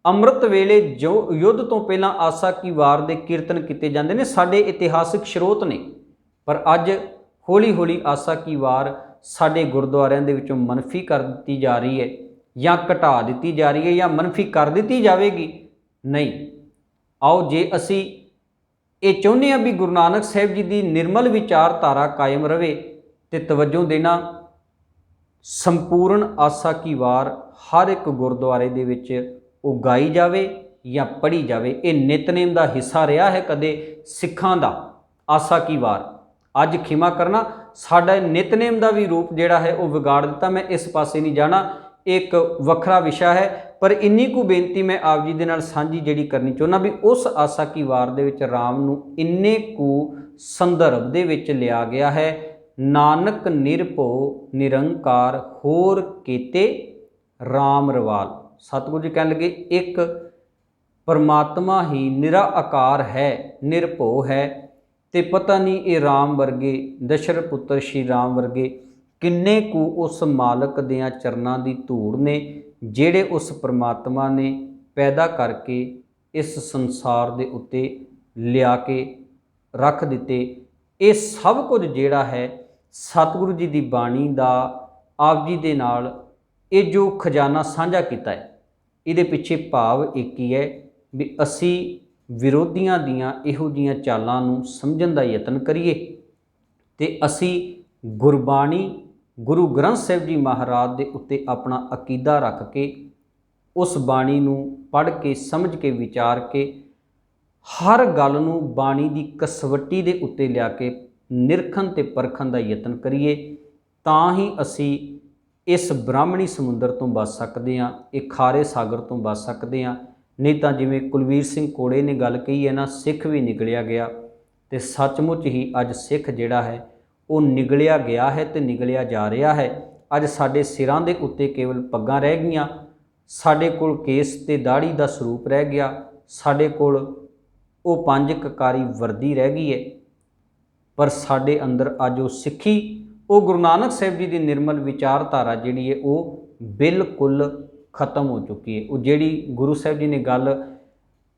Speaker 1: ਅੰਮ੍ਰਿਤ ਵੇਲੇ ਜੋ ਯੁੱਧ ਤੋਂ ਪਹਿਲਾਂ ਆਸਾ ਕੀ ਵਾਰ ਦੇ ਕੀਰਤਨ ਕੀਤੇ ਜਾਂਦੇ ਨੇ, ਸਾਡੇ ਇਤਿਹਾਸਿਕ ਸਰੋਤ ਨੇ। ਪਰ ਅੱਜ ਹੌਲੀ ਹੌਲੀ ਆਸਾ ਕੀ ਵਾਰ ਸਾਡੇ ਗੁਰਦੁਆਰਿਆਂ ਦੇ ਵਿੱਚੋਂ ਮਨਫੀ ਕਰ ਦਿੱਤੀ ਜਾ ਰਹੀ ਹੈ ਜਾਂ ਘਟਾ ਦਿੱਤੀ ਜਾ ਰਹੀ ਹੈ ਜਾਂ ਮਨਫੀ ਕਰ ਦਿੱਤੀ ਜਾਵੇਗੀ। ਨਹੀਂ, ਆਓ ਜੇ ਅਸੀਂ ਇਹ ਚਾਹੁੰਦੇ ਹਾਂ ਵੀ ਗੁਰੂ ਨਾਨਕ ਸਾਹਿਬ ਜੀ ਦੀ ਨਿਰਮਲ ਵਿਚਾਰਧਾਰਾ ਕਾਇਮ ਰਵੇ ਤੇ ਤਵੱਜੋ ਦੇਣਾ ਸੰਪੂਰਨ ਆਸਾ ਕੀ ਵਾਰ ਹਰ ਇੱਕ ਗੁਰਦੁਆਰੇ ਦੇ ਵਿੱਚ ਉਹ ਗਾਈ ਜਾਵੇ ਜਾਂ ਪੜ੍ਹੀ ਜਾਵੇ। ਇਹ ਨਿਤਨੇਮ ਦਾ ਹਿੱਸਾ ਰਿਹਾ ਹੈ ਕਦੇ ਸਿੱਖਾਂ ਦਾ ਆਸਾ ਕੀ ਵਾਰ। ਅੱਜ ਖਿਮਾ ਕਰਨਾ ਸਾਡਾ ਨਿਤਨੇਮ ਦਾ ਵੀ ਰੂਪ ਜਿਹੜਾ ਹੈ ਉਹ ਵਿਗਾੜ ਦਿੱਤਾ। ਮੈਂ ਇਸ ਪਾਸੇ ਨਹੀਂ ਜਾਣਾ, ਇੱਕ ਵੱਖਰਾ ਵਿਸ਼ਾ ਹੈ, ਪਰ ਇੰਨੀ ਕੁ ਬੇਨਤੀ ਮੈਂ ਆਪ ਜੀ ਦੇ ਨਾਲ ਸਾਂਝੀ ਜਿਹੜੀ ਕਰਨੀ ਚਾਹੁੰਦਾ ਵੀ ਉਸ ਆਸਾ ਕੀ ਵਾਰ ਦੇ ਵਿੱਚ ਰਾਮ ਨੂੰ ਇੰਨੇ ਕੁ ਸੰਦਰਭ ਦੇ ਵਿੱਚ ਲਿਆ ਗਿਆ ਹੈ। ਨਾਨਕ ਨਿਰਭਉ ਨਿਰੰਕਾਰ ਹੋਰ ਕੀਤੇ ਰਾਮ ਰਵਾਲ। ਸਤਿਗੁਰੂ ਜੀ ਕਹਿਣ ਲੱਗੇ ਇੱਕ ਪਰਮਾਤਮਾ ਹੀ ਨਿਰਾ ਆਕਾਰ ਹੈ, ਨਿਰਭਉ ਹੈ, ਤੇ ਪਤਾ ਨਹੀਂ ਇਹ ਰਾਮ ਵਰਗੇ ਦਸ਼ਰਥ ਪੁੱਤਰ ਸ਼੍ਰੀ ਰਾਮ ਵਰਗੇ ਕਿੰਨੇ ਕੁ ਉਸ ਮਾਲਕ ਦਿਆਂ ਚਰਨਾਂ ਦੀ ਧੂੜ ਨੇ ਜਿਹੜੇ ਉਸ ਪਰਮਾਤਮਾ ਨੇ ਪੈਦਾ ਕਰਕੇ ਇਸ ਸੰਸਾਰ ਦੇ ਉੱਤੇ ਲਿਆ ਕੇ ਰੱਖ ਦਿੱਤੇ। ਇਹ ਸਭ ਕੁਝ ਜਿਹੜਾ ਹੈ ਸਤਿਗੁਰੂ ਜੀ ਦੀ ਬਾਣੀ ਦਾ ਆਪ ਜੀ ਦੇ ਨਾਲ ਇਹ ਜੋ ਖਜ਼ਾਨਾ ਸਾਂਝਾ ਕੀਤਾ ਹੈ, ਇਹਦੇ ਪਿੱਛੇ ਭਾਵ ਇੱਕ ਹੀ ਹੈ ਵੀ ਅਸੀਂ ਵਿਰੋਧੀਆਂ ਦੀਆਂ ਇਹੋ ਜਿਹੀਆਂ ਚਾਲਾਂ ਨੂੰ ਸਮਝਣ ਦਾ ਯਤਨ ਕਰੀਏ ਤੇ ਅਸੀਂ ਗੁਰਬਾਣੀ ਗੁਰੂ ਗ੍ਰੰਥ ਸਾਹਿਬ ਜੀ ਮਹਾਰਾਜ ਦੇ ਉੱਤੇ ਆਪਣਾ ਅਕੀਦਾ ਰੱਖ ਕੇ ਉਸ ਬਾਣੀ ਨੂੰ ਪੜ੍ਹ ਕੇ ਸਮਝ ਕੇ ਵਿਚਾਰ ਕੇ ਹਰ ਗੱਲ ਨੂੰ ਬਾਣੀ ਦੀ ਕਸਵੱਟੀ ਦੇ ਉੱਤੇ ਲਿਆ ਕੇ ਨਿਰਖਣ ਤੇ ਪਰਖਣ ਦਾ ਯਤਨ ਕਰੀਏ, ਤਾਂ ਹੀ ਅਸੀਂ ਇਸ ਬ੍ਰਾਹਮਣੀ ਸਮੁੰਦਰ ਤੋਂ ਬਚ ਸਕਦੇ ਹਾਂ, ਇਹ ਖਾਰੇ ਸਾਗਰ ਤੋਂ ਬਚ ਸਕਦੇ ਹਾਂ। ਨਹੀਂ ਤਾਂ ਜਿਵੇਂ ਕੁਲਵੀਰ ਸਿੰਘ ਕੋੜੇ ਨੇ ਗੱਲ ਕਹੀ ਹੈ ਨਾ, ਸਿੱਖ ਵੀ ਨਿਗਲਿਆ ਗਿਆ, ਤੇ ਸੱਚਮੁੱਚ ਹੀ ਅੱਜ ਸਿੱਖ ਜਿਹੜਾ ਹੈ ਉਹ ਨਿਗਲਿਆ ਗਿਆ ਹੈ ਤੇ ਨਿਗਲਿਆ ਜਾ ਰਿਹਾ ਹੈ। ਅੱਜ ਸਾਡੇ ਸਿਰਾਂ ਦੇ ਉੱਤੇ ਕੇਵਲ ਪੱਗਾਂ ਰਹਿ ਗਈਆਂ, ਸਾਡੇ ਕੋਲ ਕੇਸ ਤੇ ਦਾੜੀ ਦਾ ਸਰੂਪ ਰਹਿ ਗਿਆ, ਸਾਡੇ ਕੋਲ ਉਹ 5 ਕਕਾਰੀ ਵਰਦੀ ਰਹਿ ਗਈ ਹੈ, ਪਰ ਸਾਡੇ ਅੰਦਰ ਅੱਜ ਉਹ ਸਿੱਖੀ, ਉਹ ਗੁਰੂ ਨਾਨਕ ਸਾਹਿਬ ਜੀ ਦੀ ਨਿਰਮਲ ਵਿਚਾਰਧਾਰਾ ਜਿਹੜੀ ਹੈ ਉਹ ਬਿਲਕੁਲ ਖਤਮ ਹੋ ਚੁੱਕੀ ਹੈ। ਉਹ ਜਿਹੜੀ ਗੁਰੂ ਸਾਹਿਬ ਜੀ ਨੇ ਗੱਲ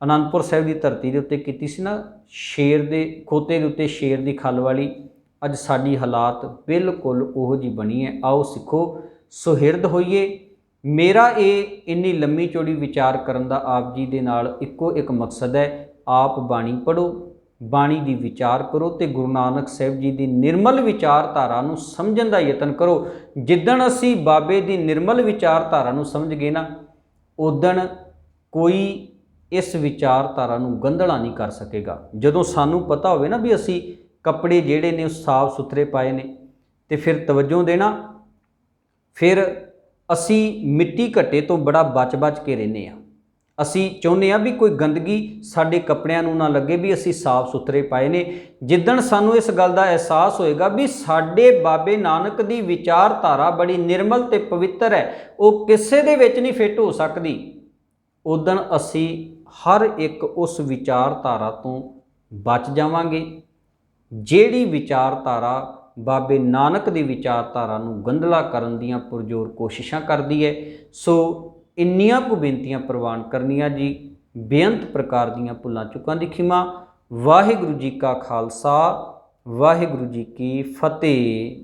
Speaker 1: ਅਨੰਦਪੁਰ ਸਾਹਿਬ ਦੀ ਧਰਤੀ ਦੇ ਉੱਤੇ ਕੀਤੀ ਸੀ ਨਾ, ਸ਼ੇਰ ਦੇ ਖੋਤੇ ਦੇ ਉੱਤੇ ਸ਼ੇਰ ਦੀ ਖੱਲ ਵਾਲੀ, ਅੱਜ ਸਾਡੀ ਹਾਲਾਤ ਬਿਲਕੁਲ ਉਹੋ ਜਿਹੀ ਬਣੀ ਹੈ। ਆਓ ਸਿੱਖੋ, ਸੁਹਿਰਦ ਹੋਈਏ। ਮੇਰਾ ਇਹ ਇੰਨੀ ਲੰਮੀ ਚੌੜੀ ਵਿਚਾਰ ਕਰਨ ਦਾ ਆਪ ਜੀ ਦੇ ਨਾਲ ਇੱਕੋ ਇੱਕ ਮਕਸਦ ਹੈ, ਆਪ ਬਾਣੀ ਪੜ੍ਹੋ, ਬਾਣੀ ਦੀ ਵਿਚਾਰ ਕਰੋ ਤੇ ਗੁਰੂ ਨਾਨਕ ਸਾਹਿਬ ਜੀ ਦੀ ਨਿਰਮਲ ਵਿਚਾਰਧਾਰਾ ਨੂੰ ਸਮਝਣ ਦਾ ਯਤਨ ਕਰੋ। ਜਿੱਦਣ ਅਸੀਂ ਬਾਬੇ ਦੀ ਨਿਰਮਲ ਵਿਚਾਰਧਾਰਾ ਨੂੰ ਸਮਝ ਗਏ ਨਾ, ਉਦਣ ਕੋਈ ਇਸ ਵਿਚਾਰਧਾਰਾ ਨੂੰ ਗੰਧਲਾ ਨਹੀਂ ਕਰ ਸਕੇਗਾ। ਜਦੋਂ ਸਾਨੂੰ ਪਤਾ ਹੋਵੇ ਨਾ ਵੀ ਅਸੀਂ ਕੱਪੜੇ ਜਿਹੜੇ ਨੇ ਉਹ ਸਾਫ ਸੁਥਰੇ ਪਾਏ ਨੇ, ਤੇ ਫਿਰ ਤਵੱਜੋ ਦੇਣਾ, ਫਿਰ ਅਸੀਂ ਮਿੱਟੀ ਘੱਟੇ ਤੋਂ ਬੜਾ ਬਚ ਕੇ ਰਹਿੰਦੇ ਹਾਂ। ਅਸੀਂ ਚਾਹੁੰਦੇ ਹਾਂ ਵੀ ਕੋਈ ਗੰਦਗੀ ਸਾਡੇ ਕੱਪੜਿਆਂ ਨੂੰ ਨਾ ਲੱਗੇ, ਵੀ ਅਸੀਂ ਸਾਫ ਸੁਥਰੇ ਪਾਏ ਨੇ। ਜਿੱਦਣ ਸਾਨੂੰ ਇਸ ਗੱਲ ਦਾ ਅਹਿਸਾਸ ਹੋਏਗਾ ਵੀ ਸਾਡੇ ਬਾਬੇ ਨਾਨਕ ਦੀ ਵਿਚਾਰਧਾਰਾ ਬੜੀ ਨਿਰਮਲ ਤੇ ਪਵਿੱਤਰ ਹੈ, ਉਹ ਕਿਸੇ ਦੇ ਵਿੱਚ ਨਹੀਂ ਫਿੱਟ ਹੋ ਸਕਦੀ, ਉਦਣ ਅਸੀਂ ਹਰ ਇੱਕ ਉਸ ਵਿਚਾਰਧਾਰਾ ਤੋਂ ਬਚ ਜਾਵਾਂਗੇ। ਜਿਹੜੀ ਵਿਚਾਰਧਾਰਾ ਬਾਬੇ ਨਾਨਕ ਦੀ ਵਿਚਾਰਧਾਰਾ ਨੂੰ ਗੰਧਲਾ ਕਰਨ ਦੀਆਂ ਪੁਰਜ਼ੋਰ ਕੋਸ਼ਿਸ਼ਾਂ ਕਰਦੀ ਹੈ। ਸੋ ਇੰਨੀਆਂ ਕੁ ਬੇਨਤੀਆਂ ਪ੍ਰਵਾਨ ਕਰਨੀਆਂ ਜੀ। ਬੇਅੰਤ ਪ੍ਰਕਾਰ ਦੀਆਂ ਭੁੱਲਾਂ ਚੁੱਕਾਂ ਦੀ ਖਿਮਾ। ਵਾਹਿਗੁਰੂ ਜੀ ਕਾ ਖਾਲਸਾ, ਵਾਹਿਗੁਰੂ ਜੀ ਕੀ ਫਤਿਹ।